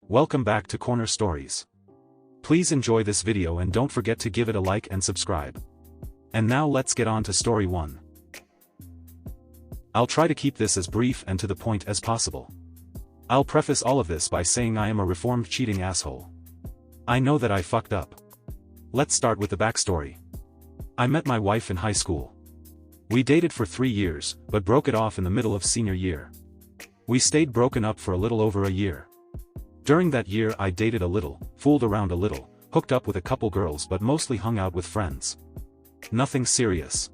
Welcome back to Corner Stories. Please enjoy this video and don't forget to give it a like and subscribe. And now let's get on to story 1. I'll try to keep this as brief and to the point as possible. I'll preface all of this by saying I am a reformed cheating asshole. I know that I fucked up. Let's start with the backstory. I met my wife in high school. We dated for 3 years, but broke it off in the middle of senior year. We stayed broken up for a little over a year. During that year I dated a little, fooled around a little, hooked up with a couple girls but mostly hung out with friends. Nothing serious.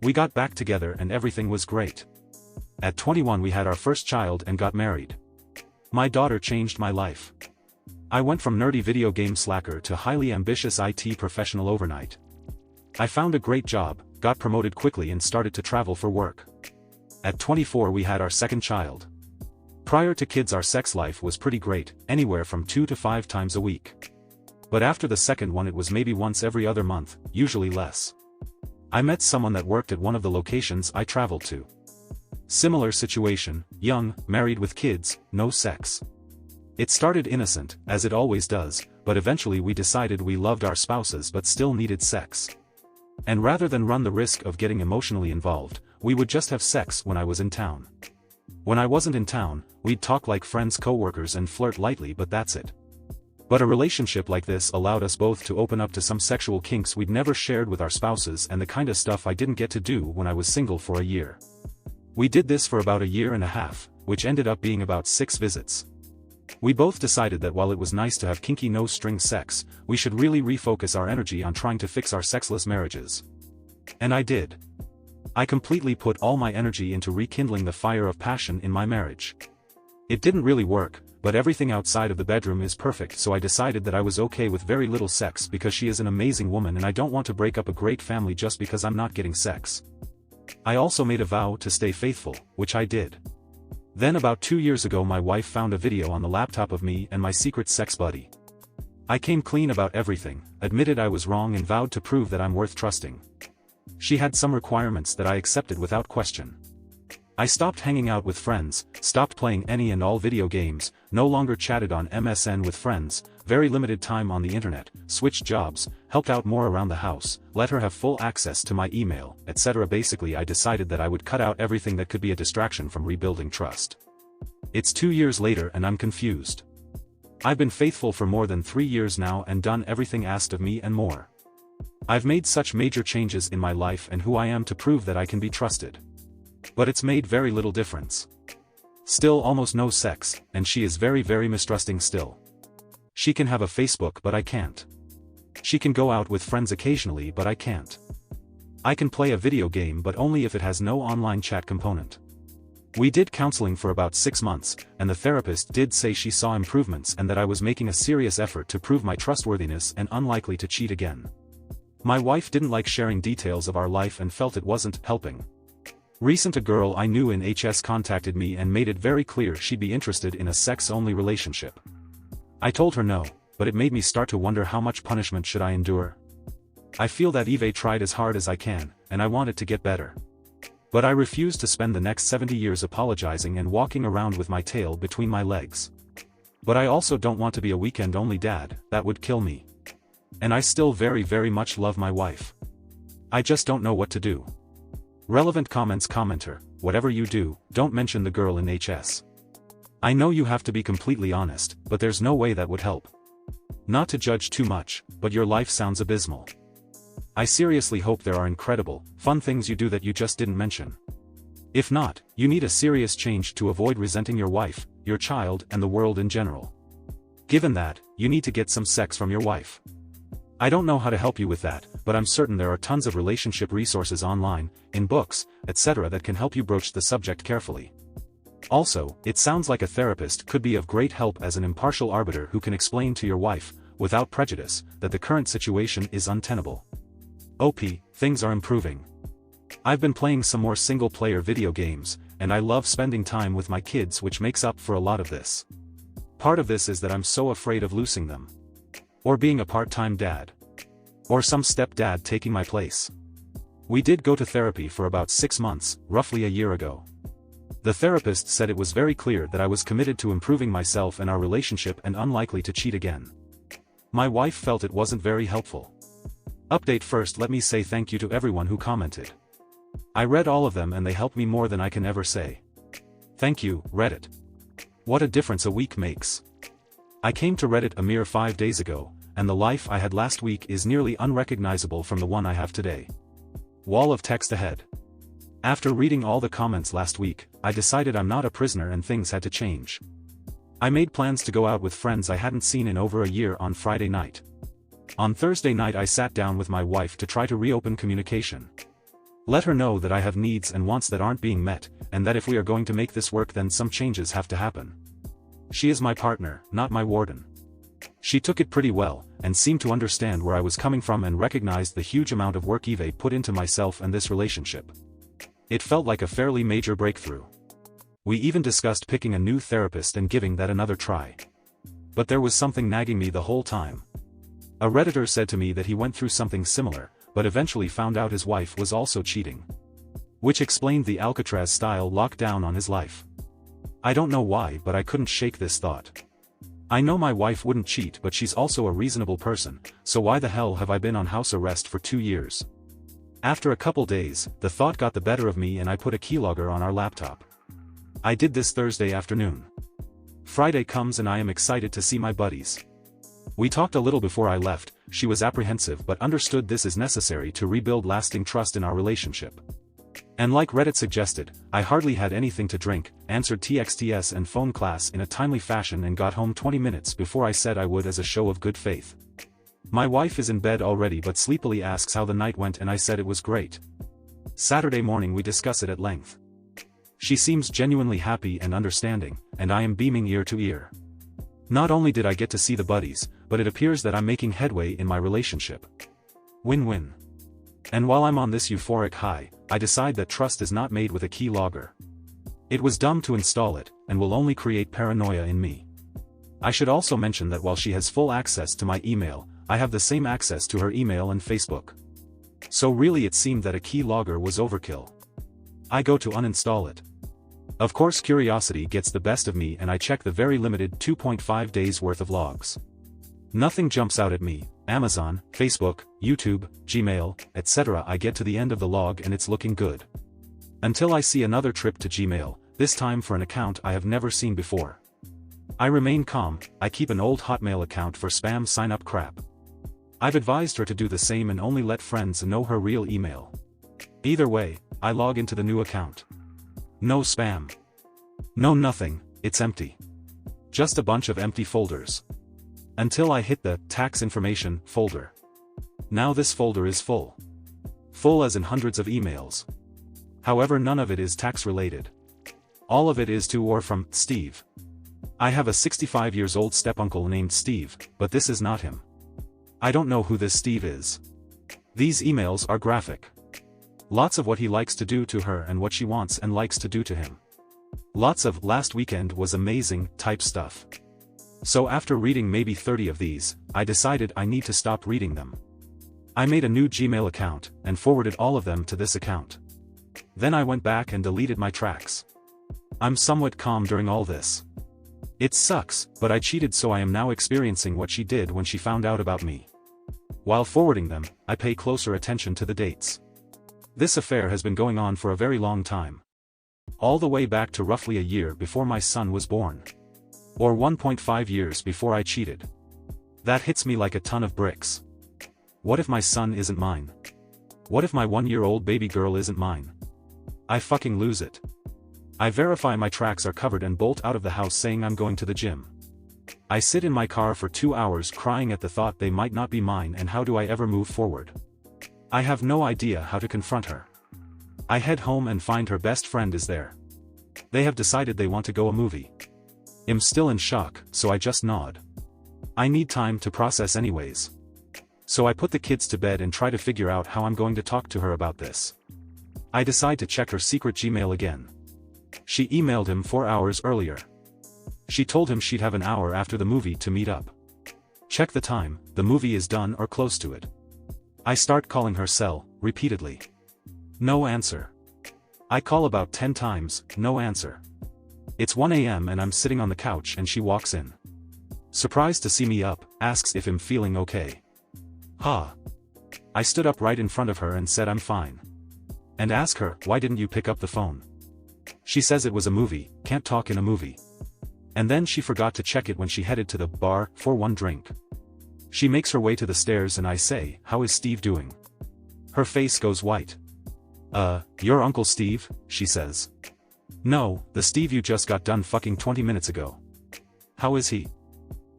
We got back together and everything was great. At 21 we had our first child and got married. My daughter changed my life. I went from nerdy video game slacker to highly ambitious IT professional overnight. I found a great job, got promoted quickly and started to travel for work. At 24 we had our second child. Prior to kids our sex life was pretty great, anywhere from 2 to 5 times a week. But after the second one it was maybe once every other month, usually less. I met someone that worked at one of the locations I traveled to. Similar situation, young, married with kids, no sex. It started innocent, as it always does, but eventually we decided we loved our spouses but still needed sex. And rather than run the risk of getting emotionally involved, we would just have sex when I was in town. When I wasn't in town, we'd talk like friends, co-workers and flirt lightly, but that's it. But a relationship like this allowed us both to open up to some sexual kinks we'd never shared with our spouses and the kind of stuff I didn't get to do when I was single for a year. We did this for about a year and a half, which ended up being about 6 visits. We both decided that while it was nice to have kinky no-string sex, we should really refocus our energy on trying to fix our sexless marriages. And I did. I completely put all my energy into rekindling the fire of passion in my marriage. It didn't really work, but everything outside of the bedroom is perfect, so I decided that I was okay with very little sex because she is an amazing woman and I don't want to break up a great family just because I'm not getting sex. I also made a vow to stay faithful, which I did. Then about 2 years ago my wife found a video on the laptop of me and my secret sex buddy. I came clean about everything, admitted I was wrong and vowed to prove that I'm worth trusting. She had some requirements that I accepted without question. I stopped hanging out with friends, stopped playing any and all video games, no longer chatted on MSN with friends, very limited time on the internet, switched jobs, helped out more around the house, let her have full access to my email, etc. Basically I decided that I would cut out everything that could be a distraction from rebuilding trust. It's 2 years later and I'm confused. I've been faithful for more than 3 years now and done everything asked of me and more. I've made such major changes in my life and who I am to prove that I can be trusted. But it's made very little difference. Still almost no sex, and she is very mistrusting still. She can have a Facebook but I can't. She can go out with friends occasionally but I can't. I can play a video game but only if it has no online chat component. We did counseling for about 6 months, and the therapist did say she saw improvements and that I was making a serious effort to prove my trustworthiness and unlikely to cheat again. My wife didn't like sharing details of our life and felt it wasn't helping. Recent a girl I knew in HS contacted me and made it very clear she'd be interested in a sex-only relationship. I told her no, but it made me start to wonder how much punishment should I endure. I feel that Eve tried as hard as I can, and I want it to get better. But I refuse to spend the next 70 years apologizing and walking around with my tail between my legs. But I also don't want to be a weekend-only dad, that would kill me. And I still very much love my wife. I just don't know what to do. Relevant comments. Commenter, whatever you do, don't mention the girl in HS. I know you have to be completely honest, but there's no way that would help. Not to judge too much, but your life sounds abysmal. I seriously hope there are incredible, fun things you do that you just didn't mention. If not, you need a serious change to avoid resenting your wife, your child and the world in general. Given that, you need to get some sex from your wife. I don't know how to help you with that, but I'm certain there are tons of relationship resources online, in books, etc. that can help you broach the subject carefully. Also, it sounds like a therapist could be of great help as an impartial arbiter who can explain to your wife, without prejudice, that the current situation is untenable. OP, things are improving. I've been playing some more single-player video games, and I love spending time with my kids, which makes up for a lot of this. Part of this is that I'm so afraid of losing them. Or being a part-time dad. Or some stepdad taking my place. We did go to therapy for about 6 months, roughly a year ago. The therapist said it was very clear that I was committed to improving myself and our relationship and unlikely to cheat again. My wife felt it wasn't very helpful. Update: first, let me say thank you to everyone who commented. I read all of them and they helped me more than I can ever say. Thank you, Reddit. What a difference a week makes. I came to Reddit a mere 5 days ago, and the life I had last week is nearly unrecognizable from the one I have today. Wall of text ahead. After reading all the comments last week, I decided I'm not a prisoner and things had to change. I made plans to go out with friends I hadn't seen in over a year on Friday night. On Thursday night I sat down with my wife to try to reopen communication. Let her know that I have needs and wants that aren't being met, and that if we are going to make this work then some changes have to happen. She is my partner, not my warden. She took it pretty well, and seemed to understand where I was coming from and recognized the huge amount of work Eve put into myself and this relationship. It felt like a fairly major breakthrough. We even discussed picking a new therapist and giving that another try. But there was something nagging me the whole time. A Redditor said to me that he went through something similar, but eventually found out his wife was also cheating. Which explained the Alcatraz-style lockdown on his life. I don't know why, but I couldn't shake this thought. I know my wife wouldn't cheat, but she's also a reasonable person, so why the hell have I been on house arrest for 2 years? After a couple days, the thought got the better of me and I put a keylogger on our laptop. I did this Thursday afternoon. Friday comes and I am excited to see my buddies. We talked a little before I left. She was apprehensive but understood this is necessary to rebuild lasting trust in our relationship. And like Reddit suggested, I hardly had anything to drink, answered TXTs and phone class in a timely fashion and got home 20 minutes before I said I would as a show of good faith. My wife is in bed already but sleepily asks how the night went and I said it was great. Saturday morning we discuss it at length. She seems genuinely happy and understanding, and I am beaming ear to ear. Not only did I get to see the buddies, but it appears that I'm making headway in my relationship. Win-win. And while I'm on this euphoric high, I decide that trust is not made with a keylogger. It was dumb to install it, and will only create paranoia in me. I should also mention that while she has full access to my email, I have the same access to her email and Facebook. So really it seemed that a keylogger was overkill. I go to uninstall it. Of course curiosity gets the best of me and I check the very limited 2.5 days worth of logs. Nothing jumps out at me. Amazon, Facebook, YouTube, Gmail, etc. I get to the end of the log and it's looking good. Until I see another trip to Gmail, this time for an account I have never seen before. I remain calm. I keep an old Hotmail account for spam sign-up crap. I've advised her to do the same and only let friends know her real email. Either way, I log into the new account. No spam. No nothing, it's empty. Just a bunch of empty folders. Until I hit the tax information folder. Now this folder is full. Full as in hundreds of emails. However, none of it is tax related. All of it is to or from Steve. I have a 65-year-old stepuncle named Steve, but this is not him. I don't know who this Steve is. These emails are graphic. Lots of what he likes to do to her and what she wants and likes to do to him. Lots of "last weekend was amazing" type stuff. So after reading maybe 30 of these, I decided I need to stop reading them. I made a new Gmail account, and forwarded all of them to this account. Then I went back and deleted my tracks. I'm somewhat calm during all this. It sucks, but I cheated, so I am now experiencing what she did when she found out about me. While forwarding them, I pay closer attention to the dates. This affair has been going on for a very long time. All the way back to roughly a year before my son was born. Or 1.5 years before I cheated. That hits me like a ton of bricks. What if my son isn't mine? What if my 1-year-old baby girl isn't mine? I fucking lose it. I verify my tracks are covered and bolt out of the house saying I'm going to the gym. I sit in my car for 2 hours crying at the thought they might not be mine, and how do I ever move forward? I have no idea how to confront her. I head home and find her best friend is there. They have decided they want to go a movie. I'm still in shock, so I just nod. I need time to process anyways. So I put the kids to bed and try to figure out how I'm going to talk to her about this. I decide to check her secret Gmail again. She emailed him 4 hours earlier. She told him she'd have an hour after the movie to meet up. Check the time, the movie is done or close to it. I start calling her cell, repeatedly. No answer. I call about 10 times, no answer. It's 1 a.m. and I'm sitting on the couch and she walks in. Surprised to see me up, asks if I'm feeling okay. Ha. I stood up right in front of her and said I'm fine. And ask her, why didn't you pick up the phone? She says it was a movie, can't talk in a movie. And then she forgot to check it when she headed to the bar for one drink. She makes her way to the stairs and I say, how is Steve doing? Her face goes white. Your Uncle Steve, she says. No, the Steve you just got done fucking 20 minutes ago. How is he?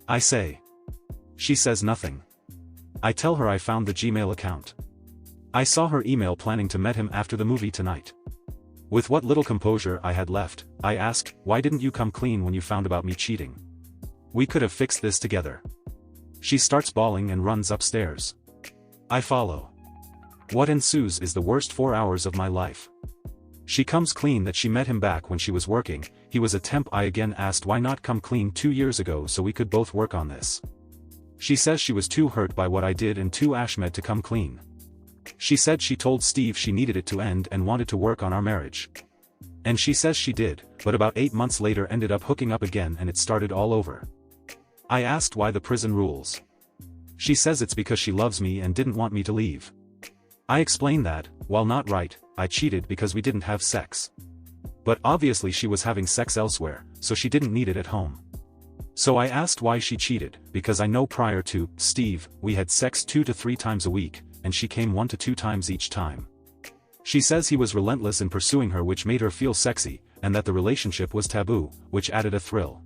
I say. She says nothing. I tell her I found the Gmail account. I saw her email planning to meet him after the movie tonight. With what little composure I had left, I asked, why didn't you come clean when you found about me cheating? We could have fixed this together. She starts bawling and runs upstairs. I follow. What ensues is the worst 4 hours of my life. She comes clean that she met him back when she was working, he was a temp. I again asked why not come clean 2 years ago so we could both work on this. She says she was too hurt by what I did and too ashmed to come clean. She said she told Steve she needed it to end and wanted to work on our marriage. And she says she did, but about 8 months later ended up hooking up again and it started all over. I asked why the prison rules. She says it's because she loves me and didn't want me to leave. I explain that, while not right, I cheated because we didn't have sex. But obviously she was having sex elsewhere, so she didn't need it at home. So I asked why she cheated, because I know prior to Steve, we had sex 2 to 3 times a week, and she came 1 to 2 times each time. She says he was relentless in pursuing her, which made her feel sexy, and that the relationship was taboo, which added a thrill.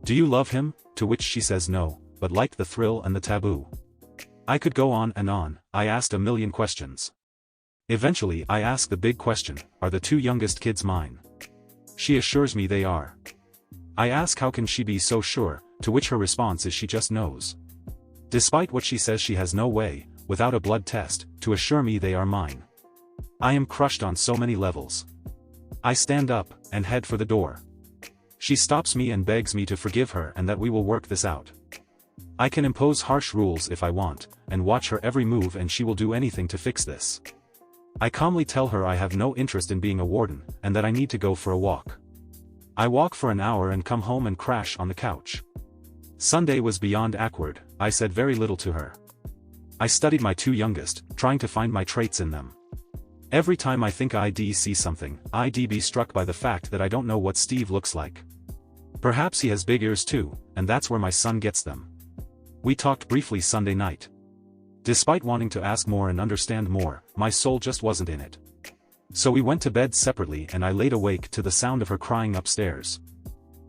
Do you love him? To which she says no, but liked the thrill and the taboo. I could go on and on, I asked a million questions. Eventually I ask the big question, are the 2 youngest kids mine? She assures me they are. I ask how can she be so sure, to which her response is she just knows. Despite what she says, she has no way, without a blood test, to assure me they are mine. I am crushed on so many levels. I stand up, and head for the door. She stops me and begs me to forgive her and that we will work this out. I can impose harsh rules if I want, and watch her every move, and she will do anything to fix this. I calmly tell her I have no interest in being a warden, and that I need to go for a walk. I walk for an hour and come home and crash on the couch. Sunday was beyond awkward, I said very little to her. I studied my 2 youngest, trying to find my traits in them. Every time I think I'd see something, I'd be struck by the fact that I don't know what Steve looks like. Perhaps he has big ears too, and that's where my son gets them. We talked briefly Sunday night. Despite wanting to ask more and understand more, my soul just wasn't in it. So we went to bed separately and I laid awake to the sound of her crying upstairs.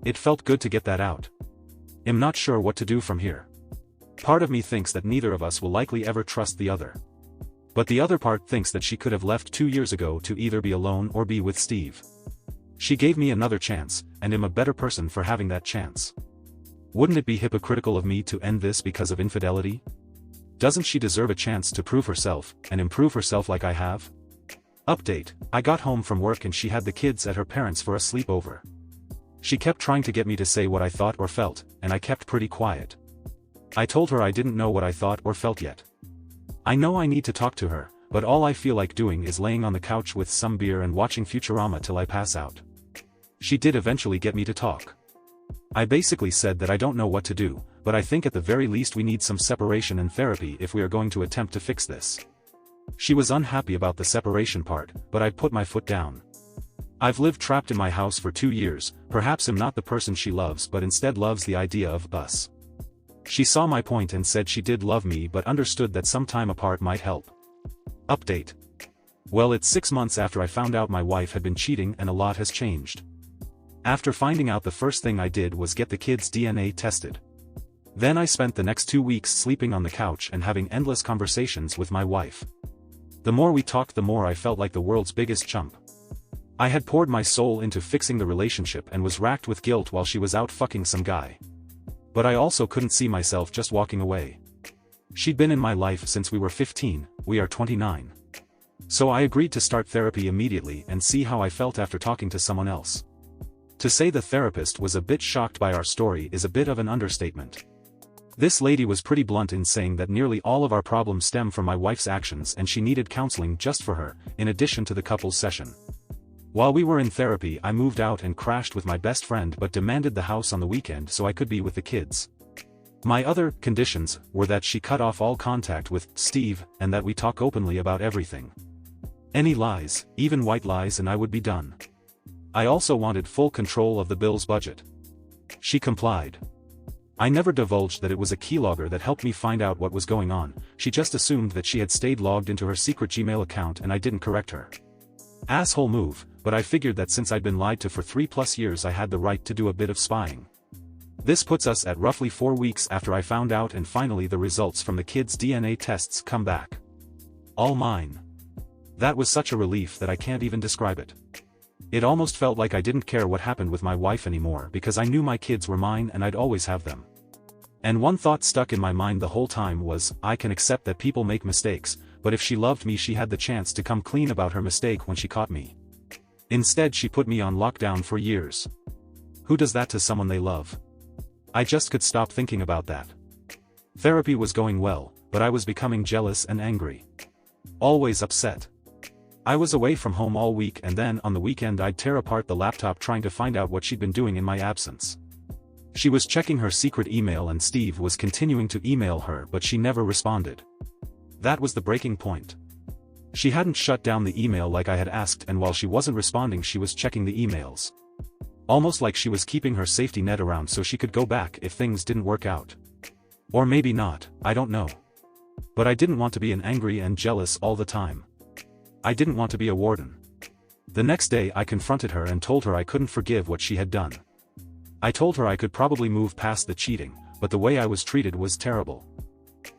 It felt good to get that out. I'm not sure what to do from here. Part of me thinks that neither of us will likely ever trust the other. But the other part thinks that she could have left 2 years ago to either be alone or be with Steve. She gave me another chance, and I'm a better person for having that chance. Wouldn't it be hypocritical of me to end this because of infidelity? Doesn't she deserve a chance to prove herself, and improve herself like I have? Update, I got home from work and she had the kids at her parents' for a sleepover. She kept trying to get me to say what I thought or felt, and I kept pretty quiet. I told her I didn't know what I thought or felt yet. I know I need to talk to her, but all I feel like doing is laying on the couch with some beer and watching Futurama till I pass out. She did eventually get me to talk. I basically said that I don't know what to do, but I think at the very least we need some separation and therapy if we are going to attempt to fix this. She was unhappy about the separation part, but I put my foot down. I've lived trapped in my house for 2 years, perhaps I'm not the person she loves but instead loves the idea of us. She saw my point and said she did love me but understood that some time apart might help. Update. Well, it's 6 months after I found out my wife had been cheating and a lot has changed. After finding out, the first thing I did was get the kids' DNA tested. Then I spent the next 2 weeks sleeping on the couch and having endless conversations with my wife. The more we talked, the more I felt like the world's biggest chump. I had poured my soul into fixing the relationship and was racked with guilt while she was out fucking some guy. But I also couldn't see myself just walking away. She'd been in my life since we were 15, we are 29. So I agreed to start therapy immediately and see how I felt after talking to someone else. To say the therapist was a bit shocked by our story is a bit of an understatement. This lady was pretty blunt in saying that nearly all of our problems stem from my wife's actions and she needed counseling just for her, in addition to the couples session. While we were in therapy, I moved out and crashed with my best friend but demanded the house on the weekend so I could be with the kids. My other conditions were that she cut off all contact with Steve and that we talk openly about everything. Any lies, even white lies, and I would be done. I also wanted full control of the bill's budget. She complied. I never divulged that it was a keylogger that helped me find out what was going on. She just assumed that she had stayed logged into her secret Gmail account and I didn't correct her. Asshole move, but I figured that since I'd been lied to for 3+ years I had the right to do a bit of spying. This puts us at roughly 4 weeks after I found out, and finally the results from the kids' DNA tests come back. All mine. That was such a relief that I can't even describe it. It almost felt like I didn't care what happened with my wife anymore because I knew my kids were mine and I'd always have them. And one thought stuck in my mind the whole time was, I can accept that people make mistakes, but if she loved me she had the chance to come clean about her mistake when she caught me. Instead she put me on lockdown for years. Who does that to someone they love? I just could stop thinking about that. Therapy was going well, but I was becoming jealous and angry. Always upset. I was away from home all week and then on the weekend I'd tear apart the laptop trying to find out what she'd been doing in my absence. She was checking her secret email and Steve was continuing to email her but she never responded. That was the breaking point. She hadn't shut down the email like I had asked, and while she wasn't responding she was checking the emails. Almost like she was keeping her safety net around so she could go back if things didn't work out. Or maybe not, I don't know. But I didn't want to be angry and jealous all the time. I didn't want to be a warden. The next day I confronted her and told her I couldn't forgive what she had done. I told her I could probably move past the cheating, but the way I was treated was terrible.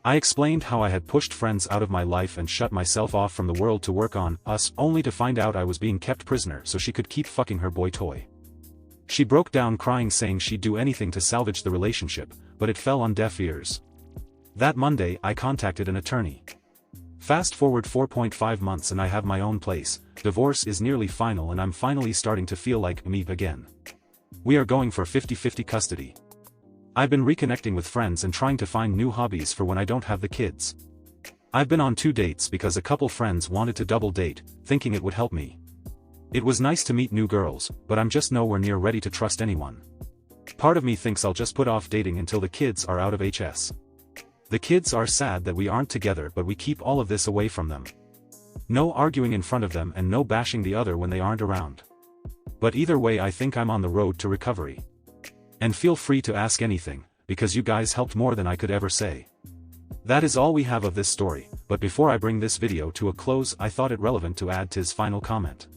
I explained how I had pushed friends out of my life and shut myself off from the world to work on us, only to find out I was being kept prisoner so she could keep fucking her boy toy. She broke down crying, saying she'd do anything to salvage the relationship, but it fell on deaf ears. That Monday I contacted an attorney. Fast forward 4.5 months and I have my own place, divorce is nearly final and I'm finally starting to feel like me again. We are going for 50-50 custody. I've been reconnecting with friends and trying to find new hobbies for when I don't have the kids. I've been on 2 dates because a couple friends wanted to double date, thinking it would help me. It was nice to meet new girls, but I'm just nowhere near ready to trust anyone. Part of me thinks I'll just put off dating until the kids are out of HS. The kids are sad that we aren't together, but we keep all of this away from them. No arguing in front of them and no bashing the other when they aren't around. But either way I think I'm on the road to recovery. And feel free to ask anything, because you guys helped more than I could ever say. That is all we have of this story, but before I bring this video to a close I thought it relevant to add his final comment.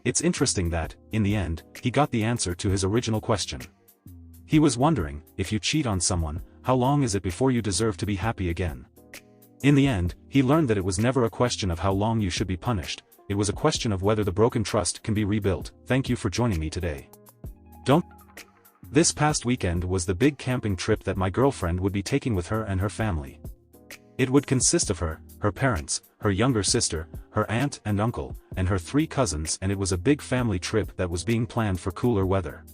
It's interesting that, in the end, he got the answer to his original question. He was wondering, if you cheat on someone, how long is it before you deserve to be happy again? In the end, he learned that it was never a question of how long you should be punished, it was a question of whether the broken trust can be rebuilt. Thank you for joining me today. This past weekend was the big camping trip that my girlfriend would be taking with her and her family. It would consist of her parents, her younger sister, her aunt and uncle, and her 3 cousins, and it was a big family trip that was being planned for cooler weather.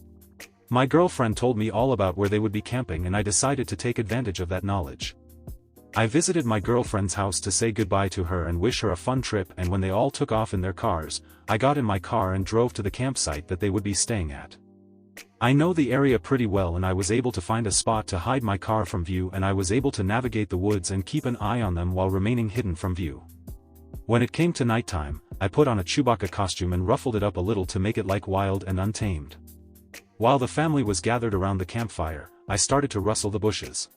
My girlfriend told me all about where they would be camping and I decided to take advantage of that knowledge. I visited my girlfriend's house to say goodbye to her and wish her a fun trip, and when they all took off in their cars, I got in my car and drove to the campsite that they would be staying at. I know the area pretty well and I was able to find a spot to hide my car from view, and I was able to navigate the woods and keep an eye on them while remaining hidden from view. When it came to nighttime, I put on a Chewbacca costume and ruffled it up a little to make it like Wild and Untamed. While the family was gathered around the campfire, I started to rustle the bushes.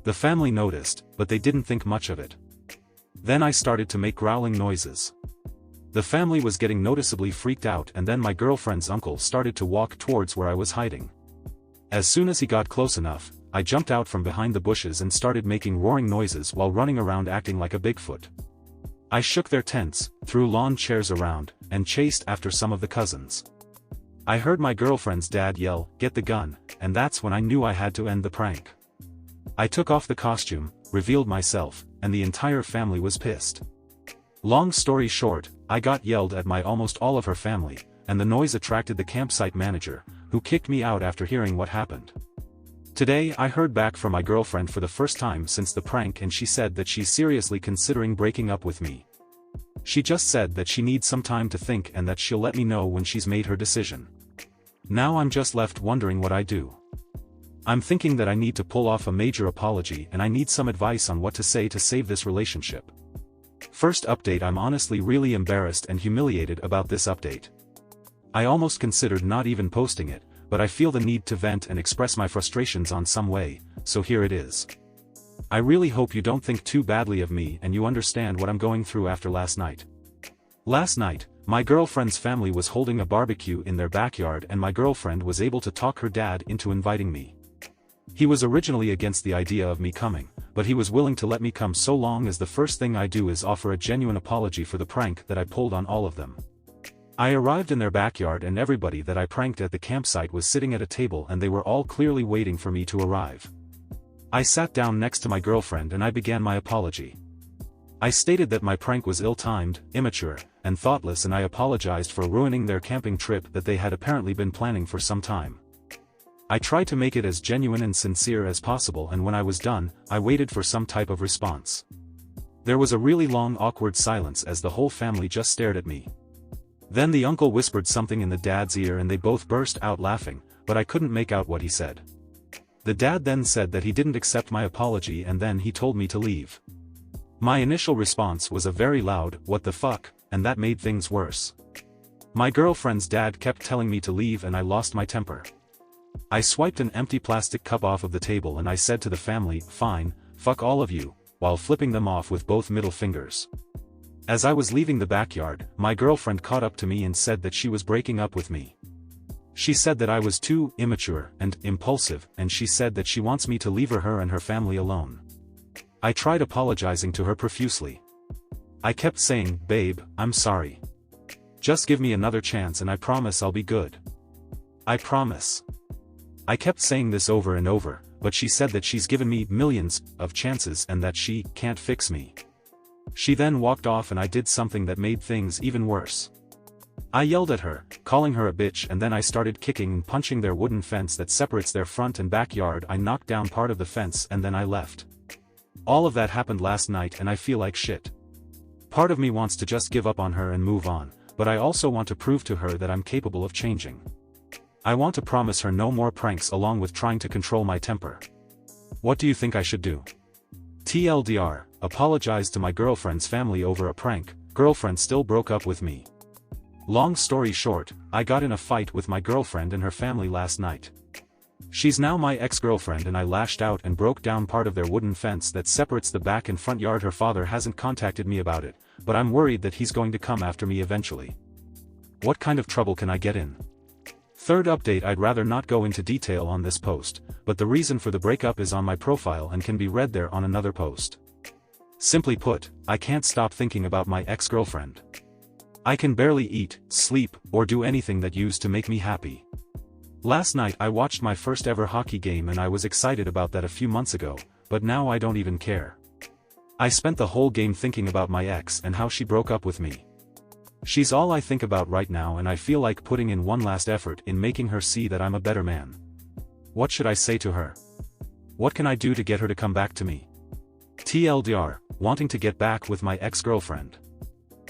The family noticed, but they didn't think much of it. Then I started to make growling noises. The family was getting noticeably freaked out, and then my girlfriend's uncle started to walk towards where I was hiding. As soon as he got close enough, I jumped out from behind the bushes and started making roaring noises while running around acting like a Bigfoot. I shook their tents, threw lawn chairs around, and chased after some of the cousins. I heard my girlfriend's dad yell, "Get the gun," and that's when I knew I had to end the prank. I took off the costume, revealed myself, and the entire family was pissed. Long story short, I got yelled at by almost all of her family, and the noise attracted the campsite manager, who kicked me out after hearing what happened. Today I heard back from my girlfriend for the first time since the prank, and she said that she's seriously considering breaking up with me. She just said that she needs some time to think and that she'll let me know when she's made her decision. Now I'm just left wondering what I do. I'm thinking that I need to pull off a major apology and I need some advice on what to say to save this relationship. First update: I'm honestly really embarrassed and humiliated about this update. I almost considered not even posting it, but I feel the need to vent and express my frustrations on some way, so here it is. I really hope you don't think too badly of me and you understand what I'm going through after last night. Last night, my girlfriend's family was holding a barbecue in their backyard and my girlfriend was able to talk her dad into inviting me. He was originally against the idea of me coming, but he was willing to let me come so long as the first thing I do is offer a genuine apology for the prank that I pulled on all of them. I arrived in their backyard and everybody that I pranked at the campsite was sitting at a table and they were all clearly waiting for me to arrive. I sat down next to my girlfriend and I began my apology. I stated that my prank was ill-timed, immature, and thoughtless and I apologized for ruining their camping trip that they had apparently been planning for some time. I tried to make it as genuine and sincere as possible and when I was done, I waited for some type of response. There was a really long awkward silence as the whole family just stared at me. Then the uncle whispered something in the dad's ear and they both burst out laughing, but I couldn't make out what he said. The dad then said that he didn't accept my apology and then he told me to leave. My initial response was a very loud, "What the fuck," and that made things worse. My girlfriend's dad kept telling me to leave and I lost my temper. I swiped an empty plastic cup off of the table and I said to the family, "Fine, fuck all of you," while flipping them off with both middle fingers. As I was leaving the backyard, my girlfriend caught up to me and said that she was breaking up with me. She said that I was too immature and impulsive and she said that she wants me to leave her and her family alone. I tried apologizing to her profusely. I kept saying, "Babe, I'm sorry. Just give me another chance and I promise I'll be good. I promise." I kept saying this over and over, but she said that she's given me millions of chances and that she can't fix me. She then walked off and I did something that made things even worse. I yelled at her, calling her a bitch, and then I started kicking and punching their wooden fence that separates their front and backyard. I knocked down part of the fence and then I left. All of that happened last night and I feel like shit. Part of me wants to just give up on her and move on, but I also want to prove to her that I'm capable of changing. I want to promise her no more pranks along with trying to control my temper. What do you think I should do? TLDR, apologized to my girlfriend's family over a prank. Girlfriend still broke up with me. Long story short, I got in a fight with my girlfriend and her family last night. She's now my ex-girlfriend and I lashed out and broke down part of their wooden fence that separates the back and front yard. Her father hasn't contacted me about it, but I'm worried that he's going to come after me eventually. What kind of trouble can I get in? Third update: I'd rather not go into detail on this post, but the reason for the breakup is on my profile and can be read there on another post. Simply put, I can't stop thinking about my ex-girlfriend. I can barely eat, sleep, or do anything that used to make me happy. Last night I watched my first ever hockey game and I was excited about that a few months ago, but now I don't even care. I spent the whole game thinking about my ex and how she broke up with me. She's all I think about right now and I feel like putting in one last effort in making her see that I'm a better man. What should I say to her? What can I do to get her to come back to me? TLDR, wanting to get back with my ex-girlfriend.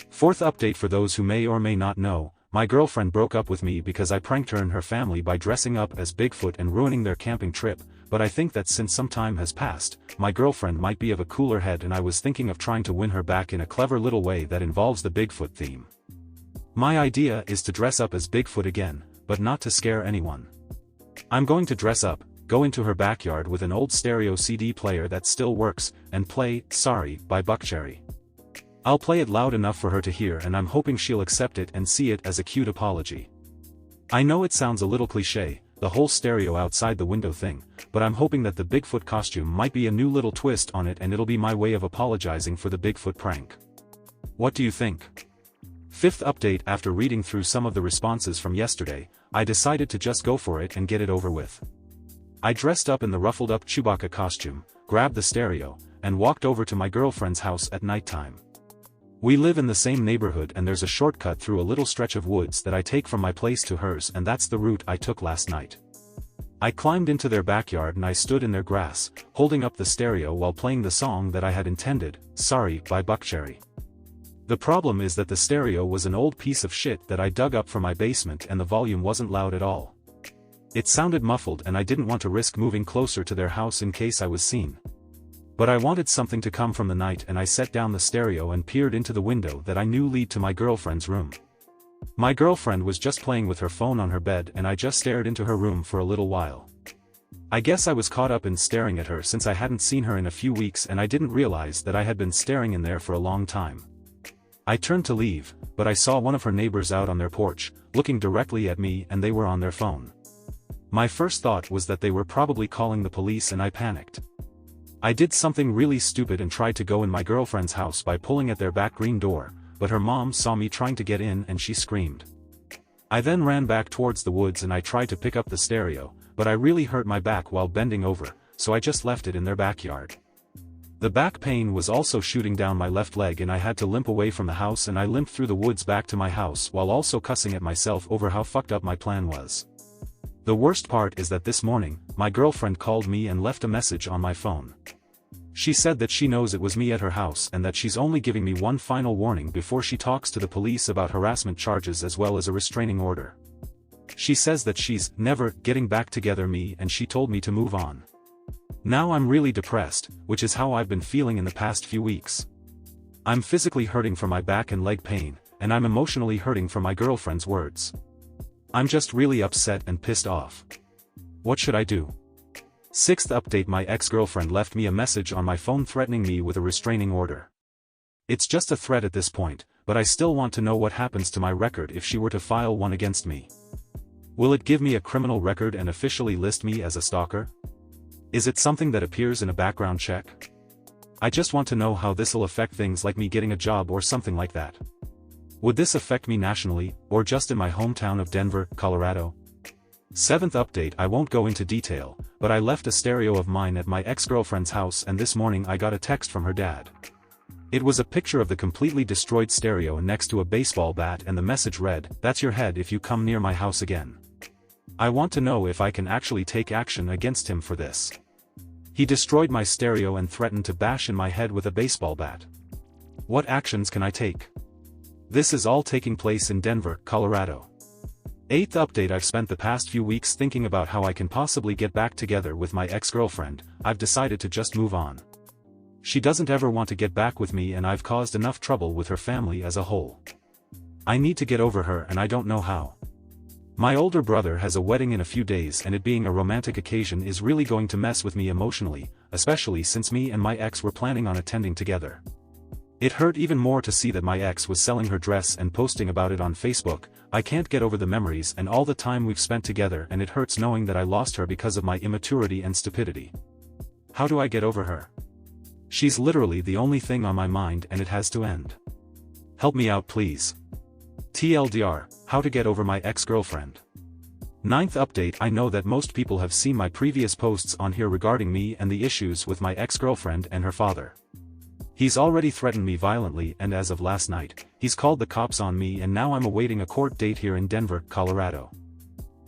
Fourth update: for those who may or may not know, my girlfriend broke up with me because I pranked her and her family by dressing up as Bigfoot and ruining their camping trip, but I think that since some time has passed, my girlfriend might be of a cooler head and I was thinking of trying to win her back in a clever little way that involves the Bigfoot theme. My idea is to dress up as Bigfoot again, but not to scare anyone. I'm going to dress up, go into her backyard with an old stereo CD player that still works, and play "Sorry" by Buckcherry. I'll play it loud enough for her to hear and I'm hoping she'll accept it and see it as a cute apology. I know it sounds a little cliché, the whole stereo outside the window thing, but I'm hoping that the Bigfoot costume might be a new little twist on it and it'll be my way of apologizing for the Bigfoot prank. What do you think? Fifth update: after reading through some of the responses from yesterday, I decided to just go for it and get it over with. I dressed up in the ruffled up Chewbacca costume, grabbed the stereo, and walked over to my girlfriend's house at nighttime. We live in the same neighborhood and there's a shortcut through a little stretch of woods that I take from my place to hers, and that's the route I took last night. I climbed into their backyard and I stood in their grass, holding up the stereo while playing the song that I had intended, "Sorry" by Buckcherry. The problem is that the stereo was an old piece of shit that I dug up from my basement and the volume wasn't loud at all. It sounded muffled and I didn't want to risk moving closer to their house in case I was seen. But I wanted something to come from the night and I set down the stereo and peered into the window that I knew lead to my girlfriend's room. My girlfriend was just playing with her phone on her bed and I just stared into her room for a little while. I guess I was caught up in staring at her since I hadn't seen her in a few weeks and I didn't realize that I had been staring in there for a long time. I turned to leave, but I saw one of her neighbors out on their porch, looking directly at me and they were on their phone. My first thought was that they were probably calling the police and I panicked. I did something really stupid and tried to go in my girlfriend's house by pulling at their back green door, but her mom saw me trying to get in and she screamed. I then ran back towards the woods and I tried to pick up the stereo, but I really hurt my back while bending over, so I just left it in their backyard. The back pain was also shooting down my left leg and I had to limp away from the house and I limped through the woods back to my house while also cussing at myself over how fucked up my plan was. The worst part is that this morning, my girlfriend called me and left a message on my phone. She said that she knows it was me at her house and that she's only giving me one final warning before she talks to the police about harassment charges as well as a restraining order. She says that she's never getting back together me and she told me to move on. Now I'm really depressed, which is how I've been feeling in the past few weeks. I'm physically hurting from my back and leg pain, and I'm emotionally hurting from my girlfriend's words. I'm just really upset and pissed off. What should I do? 6th update: my ex-girlfriend left me a message on my phone threatening me with a restraining order. It's just a threat at this point, but I still want to know what happens to my record if she were to file one against me. Will it give me a criminal record and officially list me as a stalker? Is it something that appears in a background check? I just want to know how this'll affect things like me getting a job or something like that. Would this affect me nationally, or just in my hometown of Denver, Colorado? 7th update: I won't go into detail, but I left a stereo of mine at my ex-girlfriend's house and this morning I got a text from her dad. It was a picture of the completely destroyed stereo next to a baseball bat and the message read, "That's your head if you come near my house again." I want to know if I can actually take action against him for this. He destroyed my stereo and threatened to bash in my head with a baseball bat. What actions can I take? This is all taking place in Denver, Colorado. 8th update: I've spent the past few weeks thinking about how I can possibly get back together with my ex-girlfriend. I've decided to just move on. She doesn't ever want to get back with me and I've caused enough trouble with her family as a whole. I need to get over her and I don't know how. My older brother has a wedding in a few days and it being a romantic occasion is really going to mess with me emotionally, especially since me and my ex were planning on attending together. It hurt even more to see that my ex was selling her dress and posting about it on Facebook. I can't get over the memories and all the time we've spent together and it hurts knowing that I lost her because of my immaturity and stupidity. How do I get over her? She's literally the only thing on my mind and it has to end. Help me out please. TLDR, how to get over my ex-girlfriend. 9th update: I know that most people have seen my previous posts on here regarding me and the issues with my ex-girlfriend and her father. He's already threatened me violently and as of last night, he's called the cops on me and now I'm awaiting a court date here in Denver, Colorado.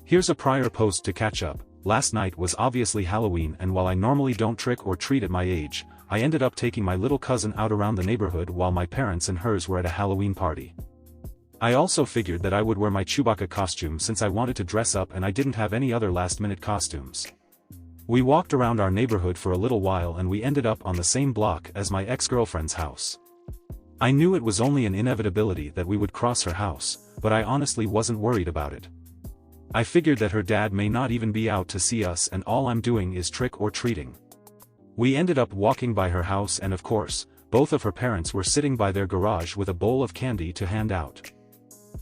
Here's a prior post to catch up. Last night was obviously Halloween and while I normally don't trick or treat at my age, I ended up taking my little cousin out around the neighborhood while my parents and hers were at a Halloween party. I also figured that I would wear my Chewbacca costume since I wanted to dress up and I didn't have any other last-minute costumes. We walked around our neighborhood for a little while and we ended up on the same block as my ex-girlfriend's house. I knew it was only an inevitability that we would cross her house, but I honestly wasn't worried about it. I figured that her dad may not even be out to see us and all I'm doing is trick or treating. We ended up walking by her house and of course, both of her parents were sitting by their garage with a bowl of candy to hand out.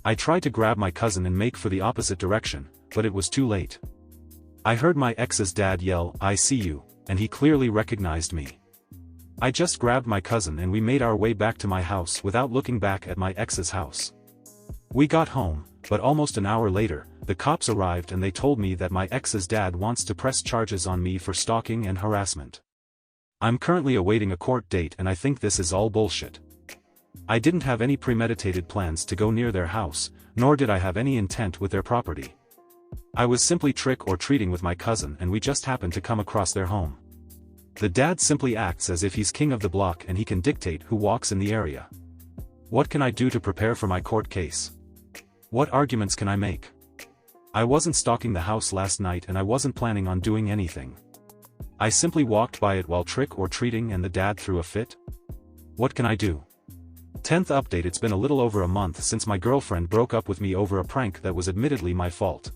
I tried to grab my cousin and make for the opposite direction, but it was too late. I heard my ex's dad yell, "I see you," and he clearly recognized me. I just grabbed my cousin and we made our way back to my house without looking back at my ex's house. We got home, but almost an hour later, the cops arrived and they told me that my ex's dad wants to press charges on me for stalking and harassment. I'm currently awaiting a court date and I think this is all bullshit. I didn't have any premeditated plans to go near their house, nor did I have any intent with their property. I was simply trick or treating with my cousin and we just happened to come across their home. The dad simply acts as if he's king of the block and he can dictate who walks in the area. What can I do to prepare for my court case? What arguments can I make? I wasn't stalking the house last night and I wasn't planning on doing anything. I simply walked by it while trick-or-treating and the dad threw a fit? What can I do? 10th update. It's been a little over a month since my girlfriend broke up with me over a prank that was admittedly my fault.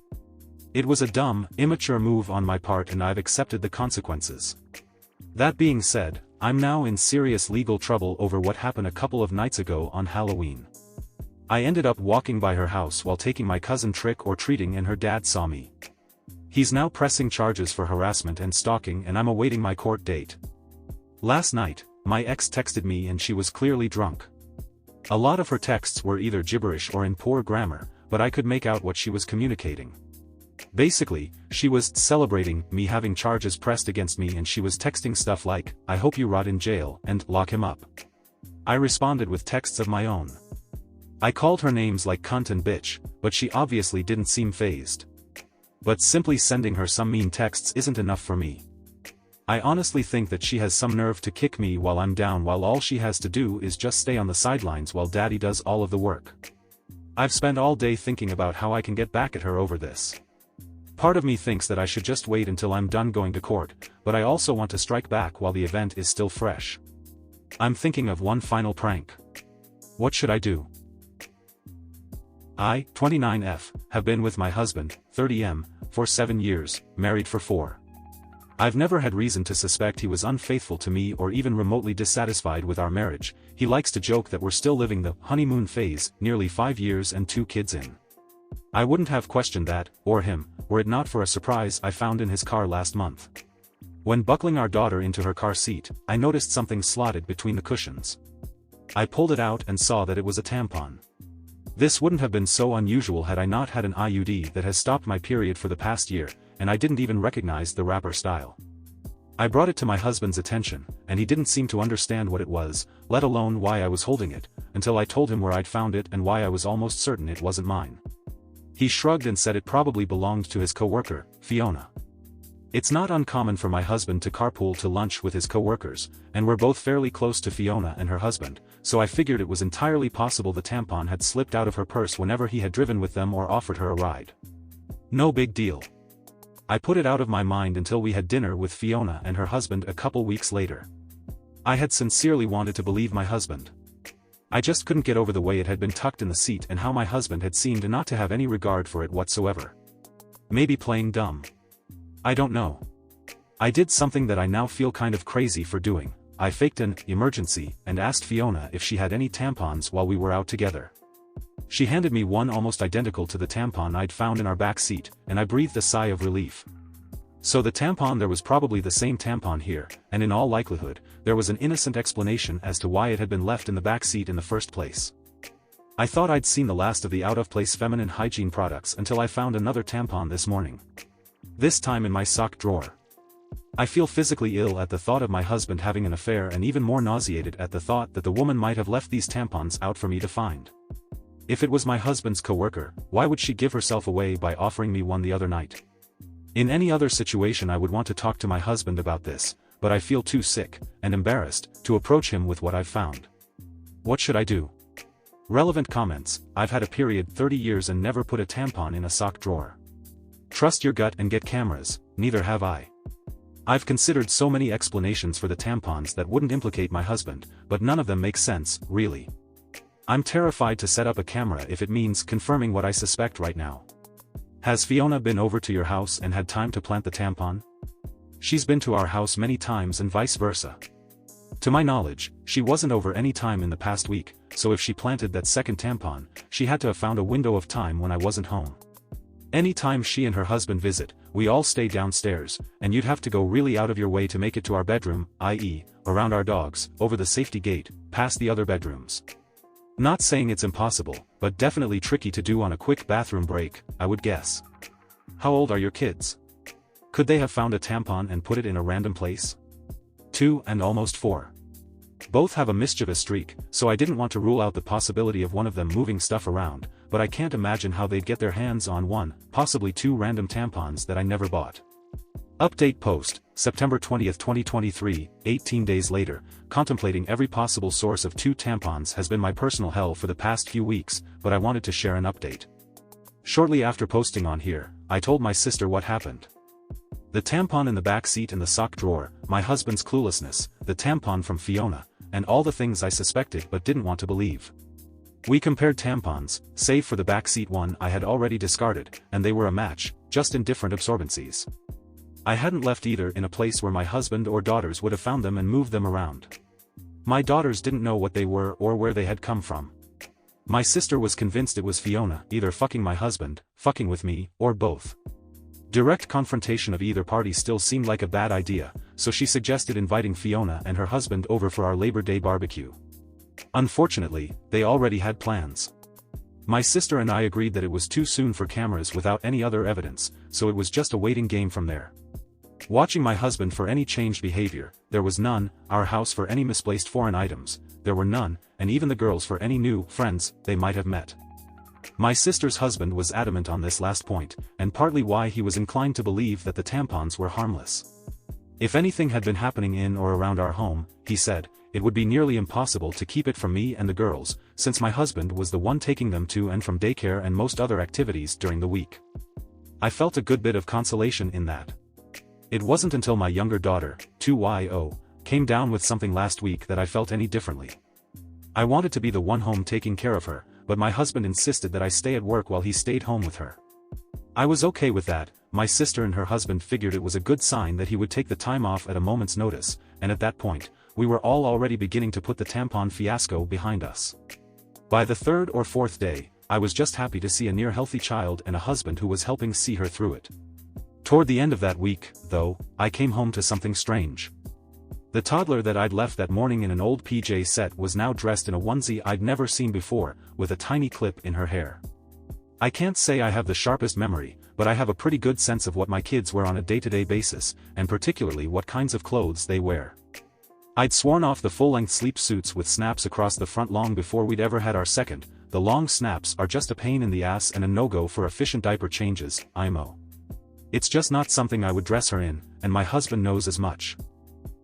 It was a dumb, immature move on my part and I've accepted the consequences. That being said, I'm now in serious legal trouble over what happened a couple of nights ago on Halloween. I ended up walking by her house while taking my cousin trick-or-treating and her dad saw me. He's now pressing charges for harassment and stalking and I'm awaiting my court date. Last night, my ex texted me and she was clearly drunk. A lot of her texts were either gibberish or in poor grammar, but I could make out what she was communicating. Basically, she was celebrating me having charges pressed against me and she was texting stuff like, "I hope you rot in jail," and "lock him up." I responded with texts of my own. I called her names like cunt and bitch, but she obviously didn't seem fazed. But simply sending her some mean texts isn't enough for me. I honestly think that she has some nerve to kick me while I'm down while all she has to do is just stay on the sidelines while daddy does all of the work. I've spent all day thinking about how I can get back at her over this. Part of me thinks that I should just wait until I'm done going to court, but I also want to strike back while the event is still fresh. I'm thinking of one final prank. What should I do? I, 29F, have been with my husband, 30M, for 7 years, married for 4. I've never had reason to suspect he was unfaithful to me or even remotely dissatisfied with our marriage. He likes to joke that we're still living the honeymoon phase, nearly 5 years and 2 kids in. I wouldn't have questioned that, or him, were it not for a surprise I found in his car last month. When buckling our daughter into her car seat, I noticed something slotted between the cushions. I pulled it out and saw that it was a tampon. This wouldn't have been so unusual had I not had an IUD that has stopped my period for the past year, and I didn't even recognize the wrapper style. I brought it to my husband's attention, and he didn't seem to understand what it was, let alone why I was holding it, until I told him where I'd found it and why I was almost certain it wasn't mine. He shrugged and said it probably belonged to his coworker, Fiona. It's not uncommon for my husband to carpool to lunch with his coworkers, and we're both fairly close to Fiona and her husband, so I figured it was entirely possible the tampon had slipped out of her purse whenever he had driven with them or offered her a ride. No big deal. I put it out of my mind until we had dinner with Fiona and her husband a couple weeks later. I had sincerely wanted to believe my husband. I just couldn't get over the way it had been tucked in the seat and how my husband had seemed not to have any regard for it whatsoever. Maybe playing dumb. I don't know. I did something that I now feel kind of crazy for doing. I faked an emergency and asked Fiona if she had any tampons while we were out together. She handed me one almost identical to the tampon I'd found in our back seat, and I breathed a sigh of relief. So the tampon, there was probably the same tampon here, and in all likelihood, there was an innocent explanation as to why it had been left in the back seat in the first place. I thought I'd seen the last of the out-of-place feminine hygiene products until I found another tampon this morning. This time in my sock drawer. I feel physically ill at the thought of my husband having an affair and even more nauseated at the thought that the woman might have left these tampons out for me to find. If it was my husband's coworker, why would she give herself away by offering me one the other night? In any other situation I would want to talk to my husband about this, but I feel too sick, and embarrassed, to approach him with what I've found. What should I do? Relevant comments: I've had a period 30 years and never put a tampon in a sock drawer. Trust your gut and get cameras, neither have I. I've considered so many explanations for the tampons that wouldn't implicate my husband, but none of them make sense, really. I'm terrified to set up a camera if it means confirming what I suspect right now. Has Fiona been over to your house and had time to plant the tampon? She's been to our house many times and vice versa. To my knowledge, she wasn't over any time in the past week, so if she planted that second tampon, she had to have found a window of time when I wasn't home. Any time she and her husband visit, we all stay downstairs, and you'd have to go really out of your way to make it to our bedroom, i.e., around our dogs, over the safety gate, past the other bedrooms. Not saying it's impossible, but definitely tricky to do on a quick bathroom break, I would guess. How old are your kids? Could they have found a tampon and put it in a random place? 2 and almost 4. Both have a mischievous streak, so I didn't want to rule out the possibility of one of them moving stuff around, but I can't imagine how they'd get their hands on one, possibly 2 random tampons that I never bought. Update post, September 20, 2023, 18 days later, contemplating every possible source of 2 tampons has been my personal hell for the past few weeks, but I wanted to share an update. Shortly after posting on here, I told my sister what happened. The tampon in the back seat and the sock drawer, my husband's cluelessness, the tampon from Fiona, and all the things I suspected but didn't want to believe. We compared tampons, save for the back seat one I had already discarded, and they were a match, just in different absorbencies. I hadn't left either in a place where my husband or daughters would have found them and moved them around. My daughters didn't know what they were or where they had come from. My sister was convinced it was Fiona, either fucking my husband, fucking with me, or both. Direct confrontation of either party still seemed like a bad idea, so she suggested inviting Fiona and her husband over for our Labor Day barbecue. Unfortunately, they already had plans. My sister and I agreed that it was too soon for cameras without any other evidence, so it was just a waiting game from there. Watching my husband for any changed behavior, there was none, our house for any misplaced foreign items, there were none, and even the girls for any new friends they might have met. My sister's husband was adamant on this last point, and partly why he was inclined to believe that the tampons were harmless. If anything had been happening in or around our home, he said, it would be nearly impossible to keep it from me and the girls, since my husband was the one taking them to and from daycare and most other activities during the week. I felt a good bit of consolation in that. It wasn't until my younger daughter, 2yo, came down with something last week that I felt any differently. I wanted to be the one home taking care of her, but my husband insisted that I stay at work while he stayed home with her. I was okay with that. My sister and her husband figured it was a good sign that he would take the time off at a moment's notice, and at that point, we were all already beginning to put the tampon fiasco behind us. By the 3rd or 4th day, I was just happy to see a near-healthy child and a husband who was helping see her through it. Toward the end of that week, though, I came home to something strange. The toddler that I'd left that morning in an old PJ set was now dressed in a onesie I'd never seen before, with a tiny clip in her hair. I can't say I have the sharpest memory, but I have a pretty good sense of what my kids wear on a day-to-day basis, and particularly what kinds of clothes they wear. I'd sworn off the full-length sleep suits with snaps across the front long before we'd ever had our second. The long snaps are just a pain in the ass and a no-go for efficient diaper changes, IMO. It's just not something I would dress her in, and my husband knows as much.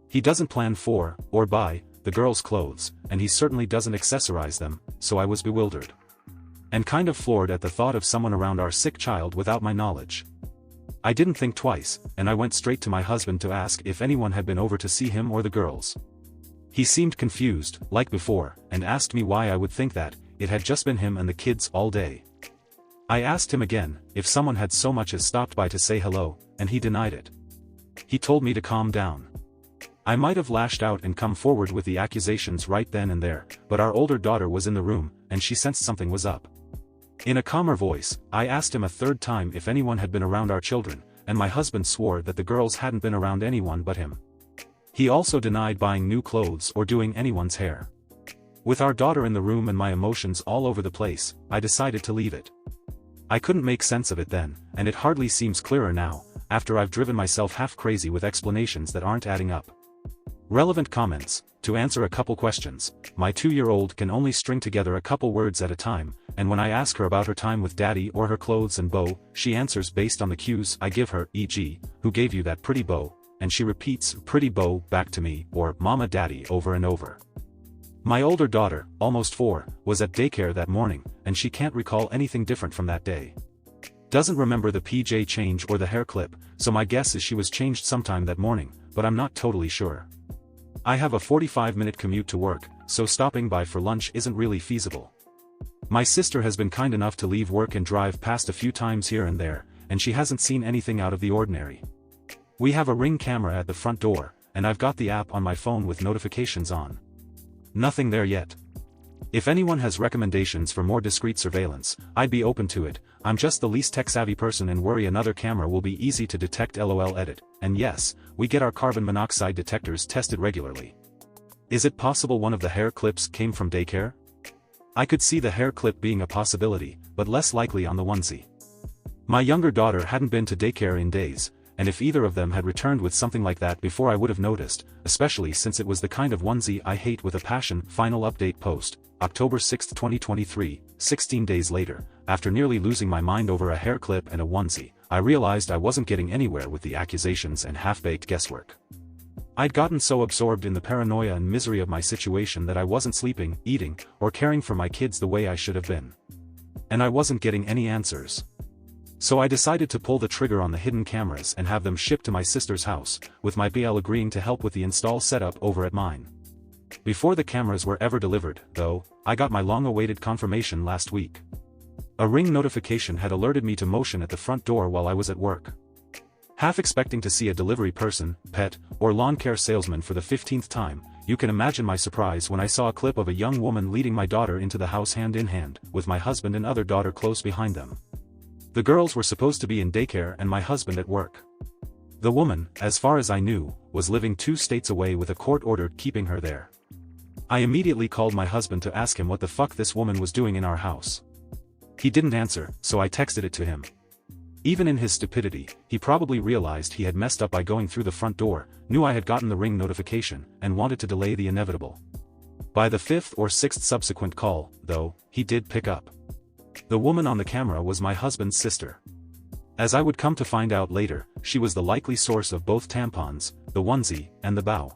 He doesn't plan for, or buy, the girls' clothes, and he certainly doesn't accessorize them, so I was bewildered. And kind of floored at the thought of someone around our sick child without my knowledge. I didn't think twice, and I went straight to my husband to ask if anyone had been over to see him or the girls. He seemed confused, like before, and asked me why I would think that. It had just been him and the kids all day. I asked him again, if someone had so much as stopped by to say hello, and he denied it. He told me to calm down. I might have lashed out and come forward with the accusations right then and there, but our older daughter was in the room, and she sensed something was up. In a calmer voice, I asked him a 3rd time if anyone had been around our children, and my husband swore that the girls hadn't been around anyone but him. He also denied buying new clothes or doing anyone's hair. With our daughter in the room and my emotions all over the place, I decided to leave it. I couldn't make sense of it then, and it hardly seems clearer now, after I've driven myself half crazy with explanations that aren't adding up. Relevant comments. To answer a couple questions, my 2-year-old can only string together a couple words at a time, and when I ask her about her time with daddy or her clothes and bow, she answers based on the cues I give her, e.g., who gave you that pretty bow, and she repeats pretty bow back to me, or mama daddy over and over. My older daughter, almost 4, was at daycare that morning, and she can't recall anything different from that day. Doesn't remember the PJ change or the hair clip, so my guess is she was changed sometime that morning, but I'm not totally sure. I have a 45-minute commute to work, so stopping by for lunch isn't really feasible. My sister has been kind enough to leave work and drive past a few times here and there, and she hasn't seen anything out of the ordinary. We have a Ring camera at the front door, and I've got the app on my phone with notifications on. Nothing there yet. If anyone has recommendations for more discreet surveillance, I'd be open to it. I'm just the least tech-savvy person and worry another camera will be easy to detect. LOL edit. And yes, we get our carbon monoxide detectors tested regularly. Is it possible one of the hair clips came from daycare? I could see the hair clip being a possibility, but less likely on the onesie. My younger daughter hadn't been to daycare in days, and if either of them had returned with something like that before I would have noticed, especially since it was the kind of onesie I hate with a passion. Final update post, October 6, 2023, 16 days later, after nearly losing my mind over a hair clip and a onesie, I realized I wasn't getting anywhere with the accusations and half-baked guesswork. I'd gotten so absorbed in the paranoia and misery of my situation that I wasn't sleeping, eating, or caring for my kids the way I should have been. And I wasn't getting any answers. So I decided to pull the trigger on the hidden cameras and have them shipped to my sister's house, with my BL agreeing to help with the install setup over at mine. Before the cameras were ever delivered, though, I got my long-awaited confirmation last week. A Ring notification had alerted me to motion at the front door while I was at work. Half expecting to see a delivery person, pet, or lawn care salesman for the 15th time, you can imagine my surprise when I saw a clip of a young woman leading my daughter into the house hand in hand, with my husband and other daughter close behind them. The girls were supposed to be in daycare and my husband at work. The woman, as far as I knew, was living 2 states away with a court order keeping her there. I immediately called my husband to ask him what the fuck this woman was doing in our house. He didn't answer, so I texted it to him. Even in his stupidity, he probably realized he had messed up by going through the front door, knew I had gotten the Ring notification, and wanted to delay the inevitable. By the 5th or 6th subsequent call, though, he did pick up. The woman on the camera was my husband's sister. As I would come to find out later, she was the likely source of both tampons, the onesie, and the bow.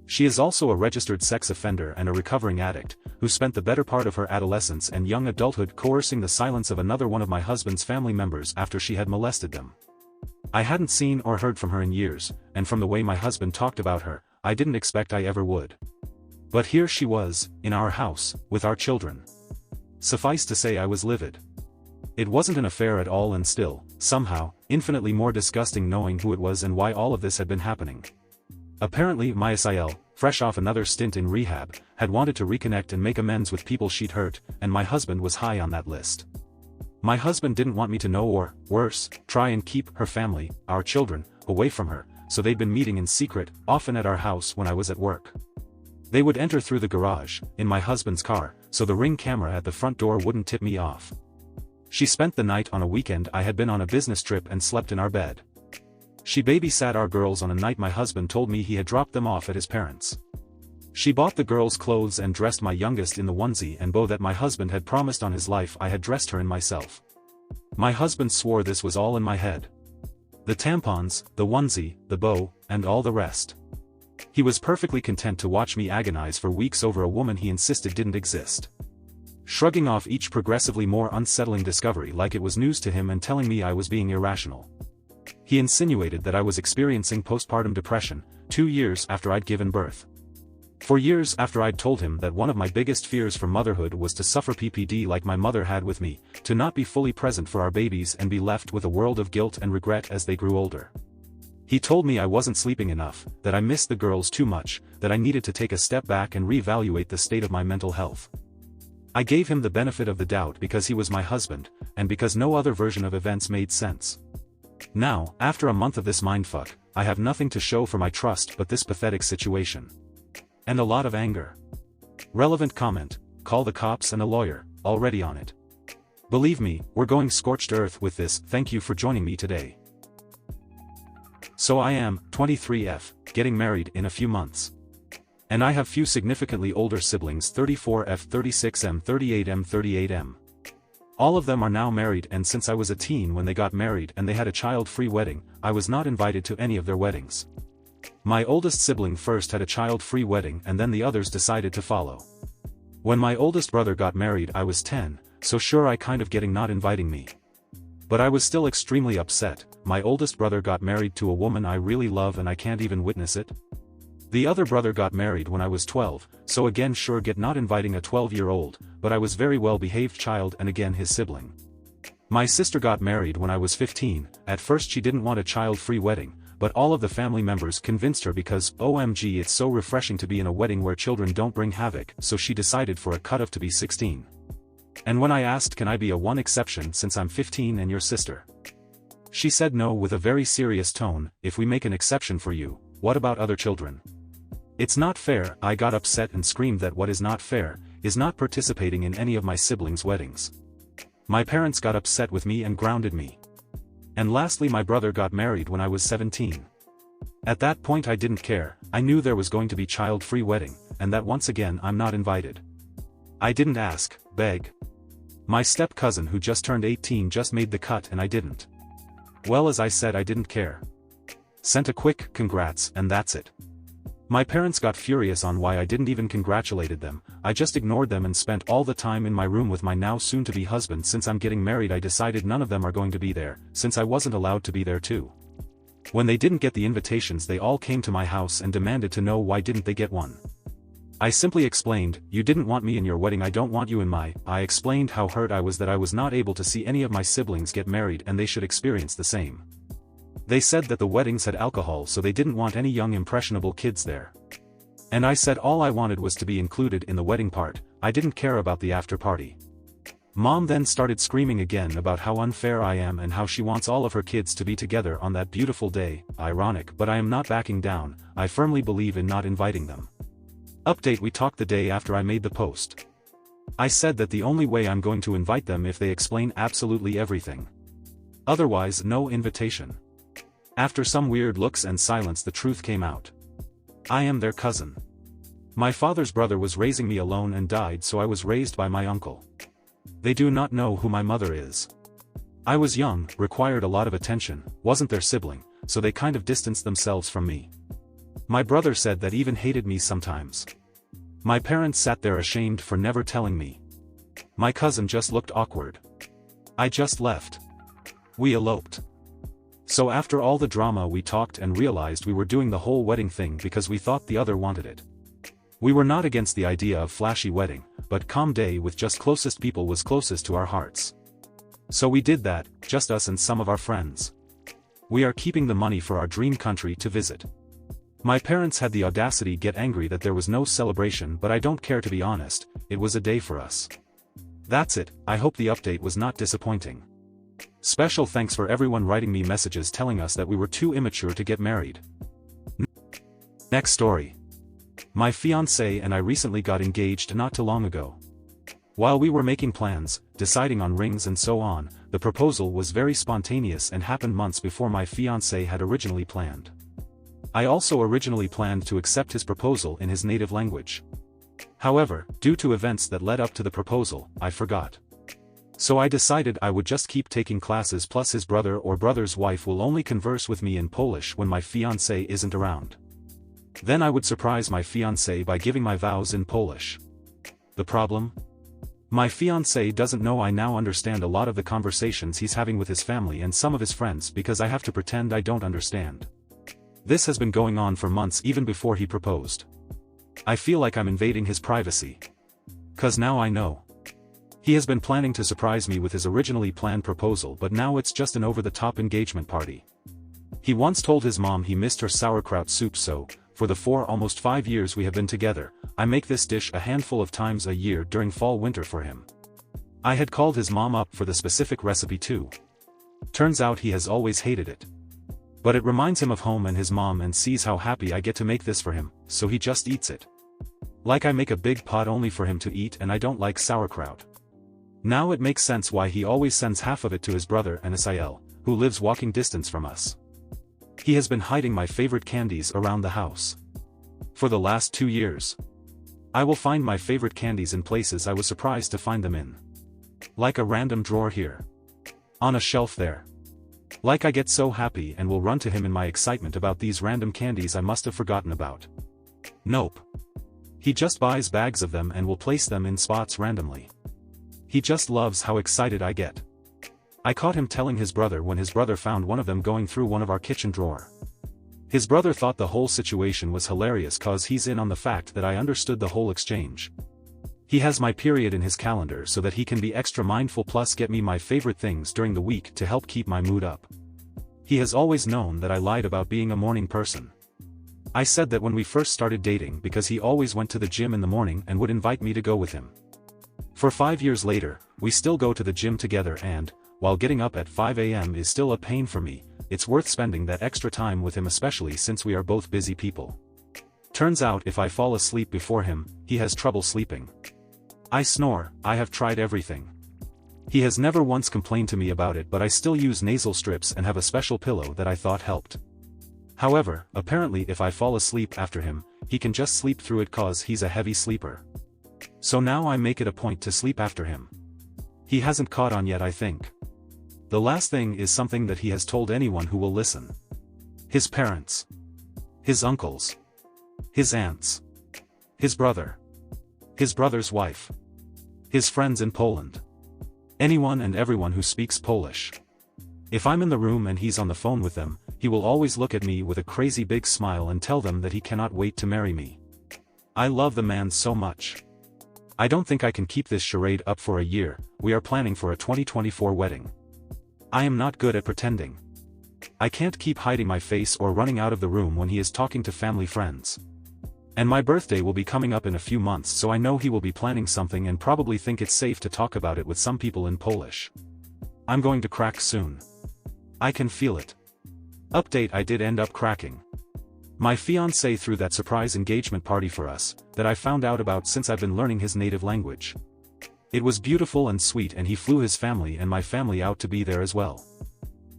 She is also a registered sex offender and a recovering addict, who spent the better part of her adolescence and young adulthood coercing the silence of another one of my husband's family members after she had molested them. I hadn't seen or heard from her in years, and from the way my husband talked about her, I didn't expect I ever would. But here she was, in our house, with our children. Suffice to say I was livid. It wasn't an affair at all and still, somehow, infinitely more disgusting knowing who it was and why all of this had been happening. Apparently Sil, fresh off another stint in rehab, had wanted to reconnect and make amends with people she'd hurt, and my husband was high on that list. My husband didn't want me to know or, worse, try and keep her family, our children, away from her, so they'd been meeting in secret, often at our house when I was at work. They would enter through the garage, in my husband's car, so the Ring camera at the front door wouldn't tip me off. She spent the night on a weekend I had been on a business trip and slept in our bed. She babysat our girls on a night my husband told me he had dropped them off at his parents'. She bought the girls clothes and dressed my youngest in the onesie and bow that my husband had promised on his life I had dressed her in myself. My husband swore this was all in my head. The tampons, the onesie, the bow, and all the rest. He was perfectly content to watch me agonize for weeks over a woman he insisted didn't exist. Shrugging off each progressively more unsettling discovery like it was news to him and telling me I was being irrational. He insinuated that I was experiencing postpartum depression, 2 years after I'd given birth. For years after I'd told him that one of my biggest fears for motherhood was to suffer PPD like my mother had with me, to not be fully present for our babies and be left with a world of guilt and regret as they grew older. He told me I wasn't sleeping enough, that I missed the girls too much, that I needed to take a step back and reevaluate the state of my mental health. I gave him the benefit of the doubt because he was my husband, and because no other version of events made sense. Now, after a month of this mindfuck, I have nothing to show for my trust but this pathetic situation. And a lot of anger. Relevant comment, call the cops and a lawyer, already on it. Believe me, we're going scorched earth with this. Thank you for joining me today. So I am, 23F, getting married in a few months. And I have few significantly older siblings 34F, 36M, 38M, 38M. All of them are now married, and since I was a teen when they got married and they had a child-free wedding, I was not invited to any of their weddings. My oldest sibling first had a child-free wedding and then the others decided to follow. When my oldest brother got married I was 10, so sure I kind of getting not inviting me. But I was still extremely upset. My oldest brother got married to a woman I really love and I can't even witness it. The other brother got married when I was 12, so again sure get not inviting a 12-year-old, but I was very well-behaved child and again his sibling. My sister got married when I was 15, at first she didn't want a child-free wedding, but all of the family members convinced her because OMG it's so refreshing to be in a wedding where children don't bring havoc, so she decided for a cutoff to be 16. And when I asked can I be a one exception since I'm 15 and your sister? She said no with a very serious tone, if we make an exception for you, what about other children? It's not fair. I got upset and screamed that what is not fair, is not participating in any of my siblings' weddings. My parents got upset with me and grounded me. And lastly my brother got married when I was 17. At that point I didn't care, I knew there was going to be child-free wedding, and that once again I'm not invited. I didn't ask, beg. My step-cousin who just turned 18 just made the cut and I didn't. Well, as I said, I didn't care. Sent a quick congrats and that's it. My parents got furious on why I didn't even congratulated them. I just ignored them and spent all the time in my room with my now soon-to-be husband. Since I'm getting married, I decided none of them are going to be there, since I wasn't allowed to be there too. When they didn't get the invitations, they all came to my house and demanded to know why didn't they get one. I simply explained, you didn't want me in your wedding, I don't want you in my. I explained how hurt I was that I was not able to see any of my siblings get married and they should experience the same. They said that the weddings had alcohol, so they didn't want any young impressionable kids there. And I said all I wanted was to be included in the wedding part, I didn't care about the after party. Mom then started screaming again about how unfair I am and how she wants all of her kids to be together on that beautiful day. Ironic, but I am not backing down. I firmly believe in not inviting them. Update: we talked the day after I made the post. I said that the only way I'm going to invite them if they explain absolutely everything. Otherwise, no invitation. After some weird looks and silence, the truth came out. I am their cousin. My father's brother was raising me alone and died, so I was raised by my uncle. They do not know who my mother is. I was young, required a lot of attention, wasn't their sibling, so they kind of distanced themselves from me. My brother said that even hated me sometimes. My parents sat there ashamed for never telling me. My cousin just looked awkward. I just left. We eloped. So after all the drama, we talked and realized we were doing the whole wedding thing because we thought the other wanted it. We were not against the idea of flashy wedding, but calm day with just closest people was closest to our hearts. So we did that, just us and some of our friends. We are keeping the money for our dream country to visit. My parents had the audacity get angry that there was no celebration, but I don't care, to be honest, it was a day for us. That's it. I hope the update was not disappointing. Special thanks for everyone writing me messages telling us that we were too immature to get married. Next story. My fiancé and I recently got engaged not too long ago. While we were making plans, deciding on rings and so on, the proposal was very spontaneous and happened months before my fiancé had originally planned. I also originally planned to accept his proposal in his native language. However, due to events that led up to the proposal, I forgot. So I decided I would just keep taking classes, plus his brother or brother's wife will only converse with me in Polish when my fiancé isn't around. Then I would surprise my fiancé by giving my vows in Polish. The problem? My fiancé doesn't know I now understand a lot of the conversations he's having with his family and some of his friends because I have to pretend I don't understand. This has been going on for months, even before he proposed. I feel like I'm invading his privacy. 'Cause now I know. He has been planning to surprise me with his originally planned proposal, but now it's just an over-the-top engagement party. He once told his mom he missed her sauerkraut soup, so, for the almost 5 years we have been together, I make this dish a handful of times a year during fall-winter for him. I had called his mom up for the specific recipe too. Turns out he has always hated it. But it reminds him of home and his mom and sees how happy I get to make this for him, so he just eats it. Like I make a big pot only for him to eat, and I don't like sauerkraut. Now it makes sense why he always sends half of it to his brother Anasael, who lives walking distance from us. He has been hiding my favorite candies around the house. For the last 2 years. I will find my favorite candies in places I was surprised to find them in. Like a random drawer here. On a shelf there. Like I get so happy and will run to him in my excitement about these random candies I must have forgotten about. Nope. He just buys bags of them and will place them in spots randomly. He just loves how excited I get. I caught him telling his brother when his brother found one of them going through one of our kitchen drawer. His brother thought the whole situation was hilarious cause he's in on the fact that I understood the whole exchange. He has my period in his calendar so that he can be extra mindful, plus get me my favorite things during the week to help keep my mood up. He has always known that I lied about being a morning person. I said that when we first started dating because he always went to the gym in the morning and would invite me to go with him. For 5 years later, we still go to the gym together and, while getting up at 5 a.m. is still a pain for me, it's worth spending that extra time with him, especially since we are both busy people. Turns out if I fall asleep before him, he has trouble sleeping. I snore. I have tried everything. He has never once complained to me about it, but I still use nasal strips and have a special pillow that I thought helped. However, apparently if I fall asleep after him, he can just sleep through it cause he's a heavy sleeper. So now I make it a point to sleep after him. He hasn't caught on yet, I think. The last thing is something that he has told anyone who will listen. His parents. His uncles. His aunts. His brother. His brother's wife. His friends in Poland. Anyone and everyone who speaks Polish. If I'm in the room and he's on the phone with them, he will always look at me with a crazy big smile and tell them that he cannot wait to marry me. I love the man so much. I don't think I can keep this charade up for a year. We are planning for a 2024 wedding. I am not good at pretending. I can't keep hiding my face or running out of the room when he is talking to family friends. And my birthday will be coming up in a few months, so I know he will be planning something and probably think it's safe to talk about it with some people in Polish. I'm going to crack soon. I can feel it. Update: I did end up cracking. My fiancé threw that surprise engagement party for us, that I found out about since I've been learning his native language. It was beautiful and sweet, and he flew his family and my family out to be there as well.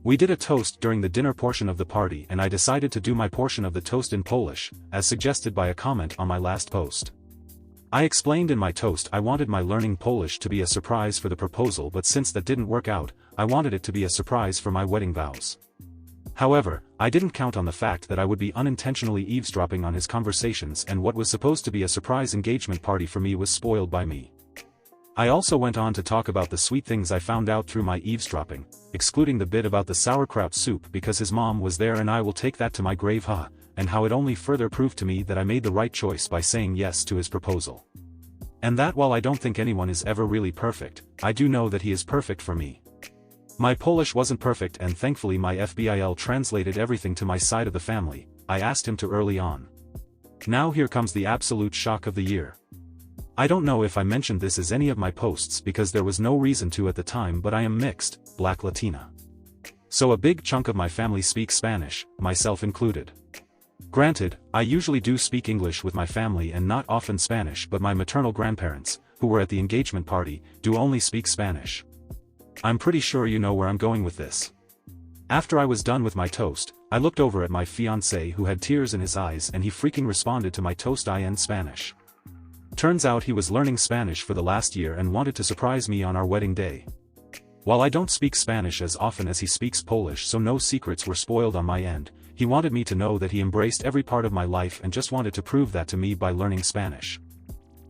We did a toast during the dinner portion of the party, and I decided to do my portion of the toast in Polish, as suggested by a comment on my last post. I explained in my toast I wanted my learning Polish to be a surprise for the proposal, but since that didn't work out, I wanted it to be a surprise for my wedding vows. However, I didn't count on the fact that I would be unintentionally eavesdropping on his conversations, and what was supposed to be a surprise engagement party for me was spoiled by me. I also went on to talk about the sweet things I found out through my eavesdropping, excluding the bit about the sauerkraut soup because his mom was there, and I will take that to my grave, and how it only further proved to me that I made the right choice by saying yes to his proposal. And that while I don't think anyone is ever really perfect, I do know that he is perfect for me. My Polish wasn't perfect, and thankfully my FBIL translated everything to my side of the family. I asked him to early on. Now here comes the absolute shock of the year. I don't know if I mentioned this as any of my posts because there was no reason to at the time, but I am mixed, Black Latina. So a big chunk of my family speaks Spanish, myself included. Granted, I usually do speak English with my family and not often Spanish, but my maternal grandparents, who were at the engagement party, do only speak Spanish. I'm pretty sure you know where I'm going with this. After I was done with my toast, I looked over at my fiancé, who had tears in his eyes, and he freaking responded to my toast in Spanish. Turns out he was learning Spanish for the last year and wanted to surprise me on our wedding day. While I don't speak Spanish as often as he speaks Polish, so no secrets were spoiled on my end, he wanted me to know that he embraced every part of my life and just wanted to prove that to me by learning Spanish.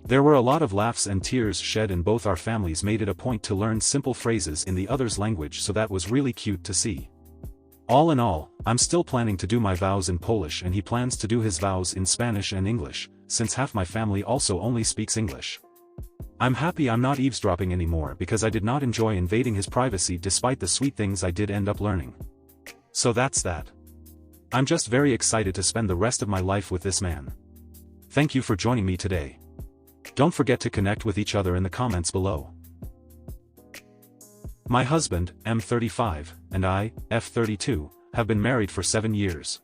There were a lot of laughs and tears shed, and both our families made it a point to learn simple phrases in the other's language, so that was really cute to see. All in all, I'm still planning to do my vows in Polish, and he plans to do his vows in Spanish and English, since half my family also only speaks English. I'm happy I'm not eavesdropping anymore because I did not enjoy invading his privacy despite the sweet things I did end up learning. So that's that. I'm just very excited to spend the rest of my life with this man. Thank you for joining me today. Don't forget to connect with each other in the comments below. My husband, M35, and I, F32, have been married for 7 years.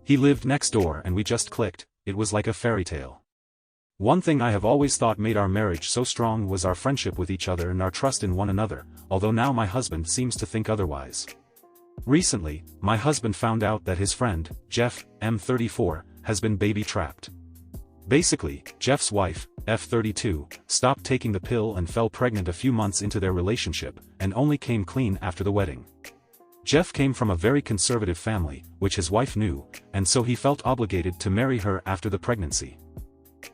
He lived next door and we just clicked. It was like a fairy tale. One thing I have always thought made our marriage so strong was our friendship with each other and our trust in one another, although now my husband seems to think otherwise. Recently, my husband found out that his friend, Jeff, M34, has been baby trapped. Basically, Jeff's wife, F32, stopped taking the pill and fell pregnant a few months into their relationship, and only came clean after the wedding. Jeff came from a very conservative family, which his wife knew, and so he felt obligated to marry her after the pregnancy.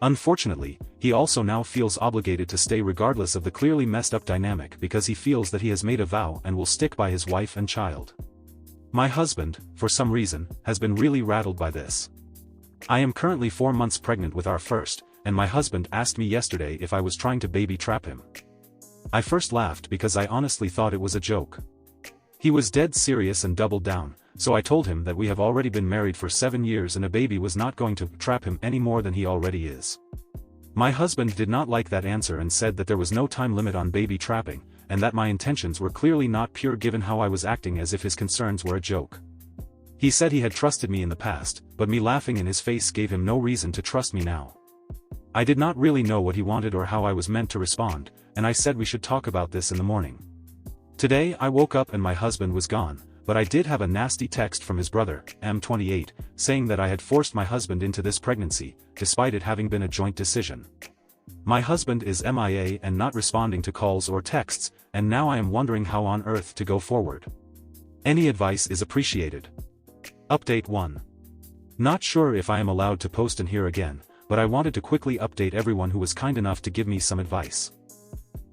Unfortunately, he also now feels obligated to stay regardless of the clearly messed up dynamic because he feels that he has made a vow and will stick by his wife and child. My husband, for some reason, has been really rattled by this. I am currently 4 months pregnant with our first, and my husband asked me yesterday if I was trying to baby trap him. I first laughed because I honestly thought it was a joke. He was dead serious and doubled down, so I told him that we have already been married for 7 years and a baby was not going to trap him any more than he already is. My husband did not like that answer and said that there was no time limit on baby trapping, and that my intentions were clearly not pure given how I was acting as if his concerns were a joke. He said he had trusted me in the past, but me laughing in his face gave him no reason to trust me now. I did not really know what he wanted or how I was meant to respond, and I said we should talk about this in the morning. Today I woke up and my husband was gone, but I did have a nasty text from his brother, M28, saying that I had forced my husband into this pregnancy, despite it having been a joint decision. My husband is MIA and not responding to calls or texts, and now I am wondering how on earth to go forward. Any advice is appreciated. Update 1. Not sure if I am allowed to post in here again, but I wanted to quickly update everyone who was kind enough to give me some advice.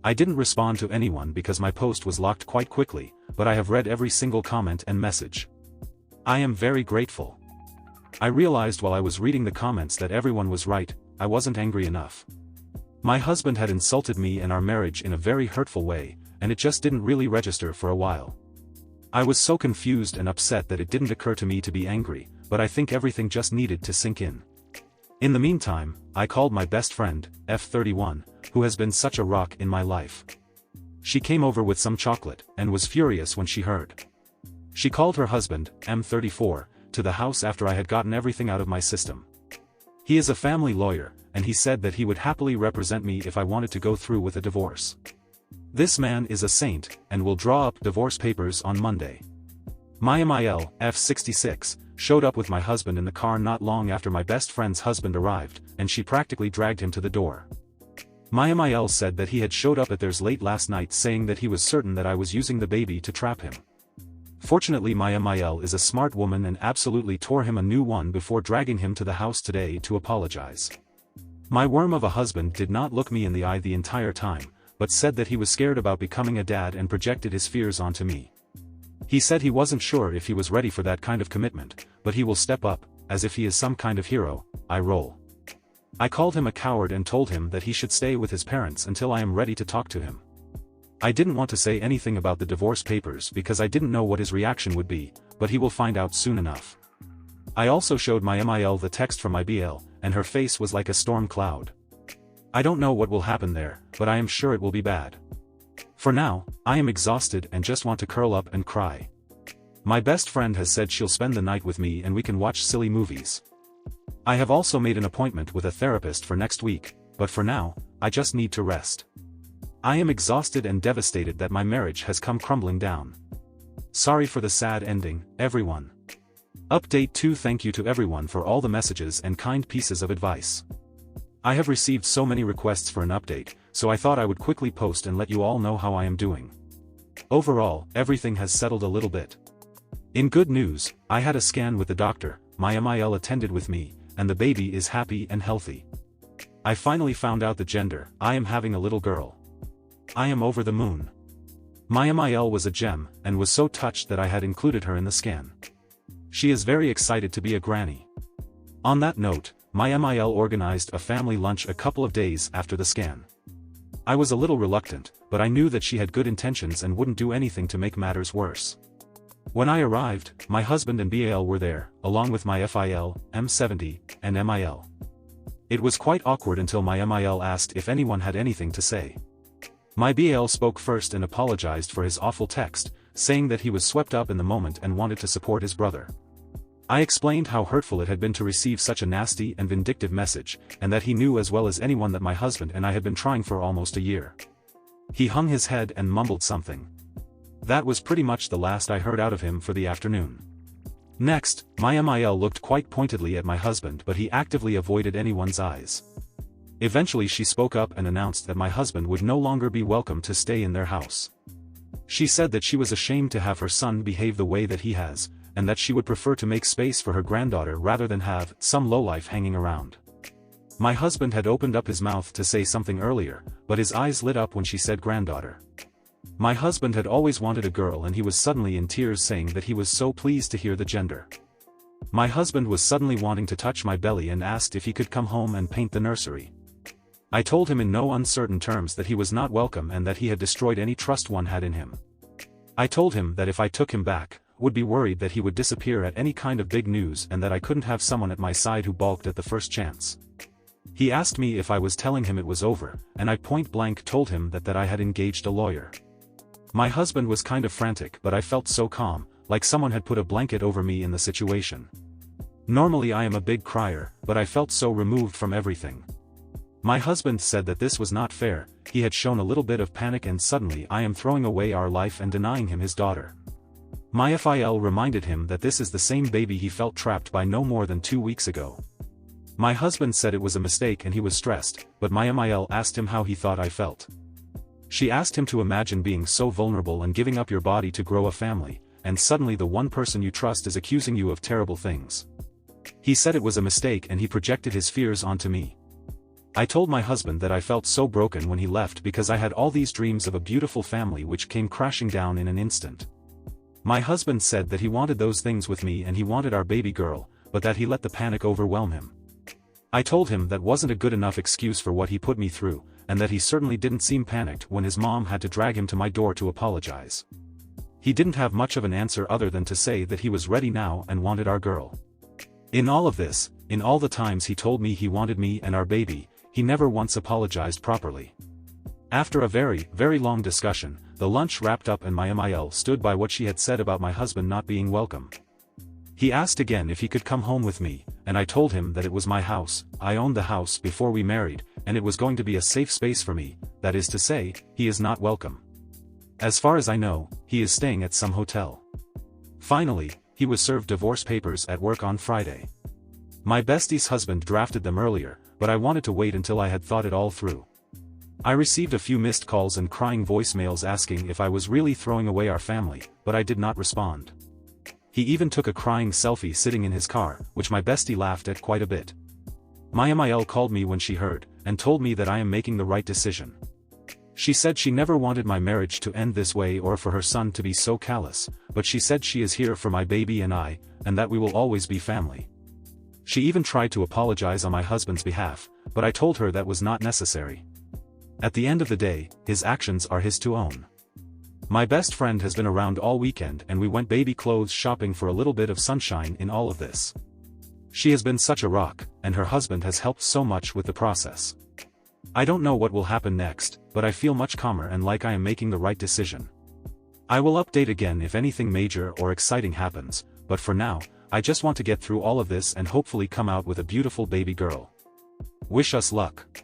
I didn't respond to anyone because my post was locked quite quickly, but I have read every single comment and message. I am very grateful. I realized while I was reading the comments that everyone was right. I wasn't angry enough. My husband had insulted me and our marriage in a very hurtful way, and it just didn't really register for a while. I was so confused and upset that it didn't occur to me to be angry, but I think everything just needed to sink in. In the meantime, I called my best friend, F31, who has been such a rock in my life. She came over with some chocolate, and was furious when she heard. She called her husband, M34, to the house after I had gotten everything out of my system. He is a family lawyer, and he said that he would happily represent me if I wanted to go through with a divorce. This man is a saint, and will draw up divorce papers on Monday. My MIL, F66, showed up with my husband in the car not long after my best friend's husband arrived, and she practically dragged him to the door. My MIL said that he had showed up at theirs late last night saying that he was certain that I was using the baby to trap him. Fortunately my MIL is a smart woman and absolutely tore him a new one before dragging him to the house today to apologize. My worm of a husband did not look me in the eye the entire time, but said that he was scared about becoming a dad and projected his fears onto me. He said he wasn't sure if he was ready for that kind of commitment, but he will step up, as if he is some kind of hero. I roll. I called him a coward and told him that he should stay with his parents until I am ready to talk to him. I didn't want to say anything about the divorce papers because I didn't know what his reaction would be, but he will find out soon enough. I also showed my MIL the text from my BL, and her face was like a storm cloud. I don't know what will happen there, but I am sure it will be bad. For now, I am exhausted and just want to curl up and cry. My best friend has said she'll spend the night with me and we can watch silly movies. I have also made an appointment with a therapist for next week, but for now, I just need to rest. I am exhausted and devastated that my marriage has come crumbling down. Sorry for the sad ending, everyone. Update 2. Thank you to everyone for all the messages and kind pieces of advice. I have received so many requests for an update, so I thought I would quickly post and let you all know how I am doing. Overall, everything has settled a little bit. In good news, I had a scan with the doctor, my MIL attended with me, and the baby is happy and healthy. I finally found out the gender. I am having a little girl. I am over the moon. My MIL was a gem, and was so touched that I had included her in the scan. She is very excited to be a granny. On that note, my MIL organized a family lunch a couple of days after the scan. I was a little reluctant, but I knew that she had good intentions and wouldn't do anything to make matters worse. When I arrived, my husband and BAL were there, along with my FIL, M70, and MIL. It was quite awkward until my MIL asked if anyone had anything to say. My BAL spoke first and apologized for his awful text, saying that he was swept up in the moment and wanted to support his brother. I explained how hurtful it had been to receive such a nasty and vindictive message, and that he knew as well as anyone that my husband and I had been trying for almost a year. He hung his head and mumbled something. That was pretty much the last I heard out of him for the afternoon. Next, my MIL looked quite pointedly at my husband, but he actively avoided anyone's eyes. Eventually she spoke up and announced that my husband would no longer be welcome to stay in their house. She said that she was ashamed to have her son behave the way that he has, and that she would prefer to make space for her granddaughter rather than have some lowlife hanging around. My husband had opened up his mouth to say something earlier, but his eyes lit up when she said granddaughter. My husband had always wanted a girl and he was suddenly in tears saying that he was so pleased to hear the gender. My husband was suddenly wanting to touch my belly and asked if he could come home and paint the nursery. I told him in no uncertain terms that he was not welcome and that he had destroyed any trust one had in him. I told him that if I took him back, would be worried that he would disappear at any kind of big news and that I couldn't have someone at my side who balked at the first chance. He asked me if I was telling him it was over, and I point blank told him that I had engaged a lawyer. My husband was kind of frantic, but I felt so calm, like someone had put a blanket over me in the situation. Normally I am a big crier, but I felt so removed from everything. My husband said that this was not fair, he had shown a little bit of panic and suddenly I am throwing away our life and denying him his daughter. My FIL reminded him that this is the same baby he felt trapped by no more than 2 weeks ago. My husband said it was a mistake and he was stressed, but my MIL asked him how he thought I felt. She asked him to imagine being so vulnerable and giving up your body to grow a family, and suddenly the one person you trust is accusing you of terrible things. He said it was a mistake and he projected his fears onto me. I told my husband that I felt so broken when he left because I had all these dreams of a beautiful family which came crashing down in an instant. My husband said that he wanted those things with me and he wanted our baby girl, but that he let the panic overwhelm him. I told him that wasn't a good enough excuse for what he put me through, and that he certainly didn't seem panicked when his mom had to drag him to my door to apologize. He didn't have much of an answer other than to say that he was ready now and wanted our girl. In all of this, in all the times he told me he wanted me and our baby, he never once apologized properly. After a very, very long discussion, the lunch wrapped up and my MIL stood by what she had said about my husband not being welcome. He asked again if he could come home with me, and I told him that it was my house, I owned the house before we married, and it was going to be a safe space for me, that is to say, he is not welcome. As far as I know, he is staying at some hotel. Finally, he was served divorce papers at work on Friday. My bestie's husband drafted them earlier, but I wanted to wait until I had thought it all through. I received a few missed calls and crying voicemails asking if I was really throwing away our family, but I did not respond. He even took a crying selfie sitting in his car, which my bestie laughed at quite a bit. My MIL called me when she heard, and told me that I am making the right decision. She said she never wanted my marriage to end this way or for her son to be so callous, but she said she is here for my baby and I, and that we will always be family. She even tried to apologize on my husband's behalf, but I told her that was not necessary. At the end of the day, his actions are his to own. My best friend has been around all weekend and we went baby clothes shopping for a little bit of sunshine in all of this. She has been such a rock, and her husband has helped so much with the process. I don't know what will happen next, but I feel much calmer and like I am making the right decision. I will update again if anything major or exciting happens, but for now, I just want to get through all of this and hopefully come out with a beautiful baby girl. Wish us luck.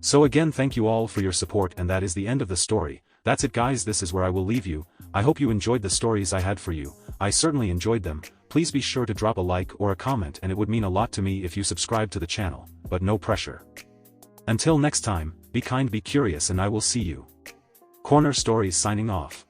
So again, thank you all for your support, and that is the end of the story. That's it guys, this is where I will leave you. I hope you enjoyed the stories I had for you. I certainly enjoyed them. Please be sure to drop a like or a comment, and it would mean a lot to me if you subscribe to the channel, but no pressure. Until next time, be kind, be curious, and I will see you. Corner Stories signing off.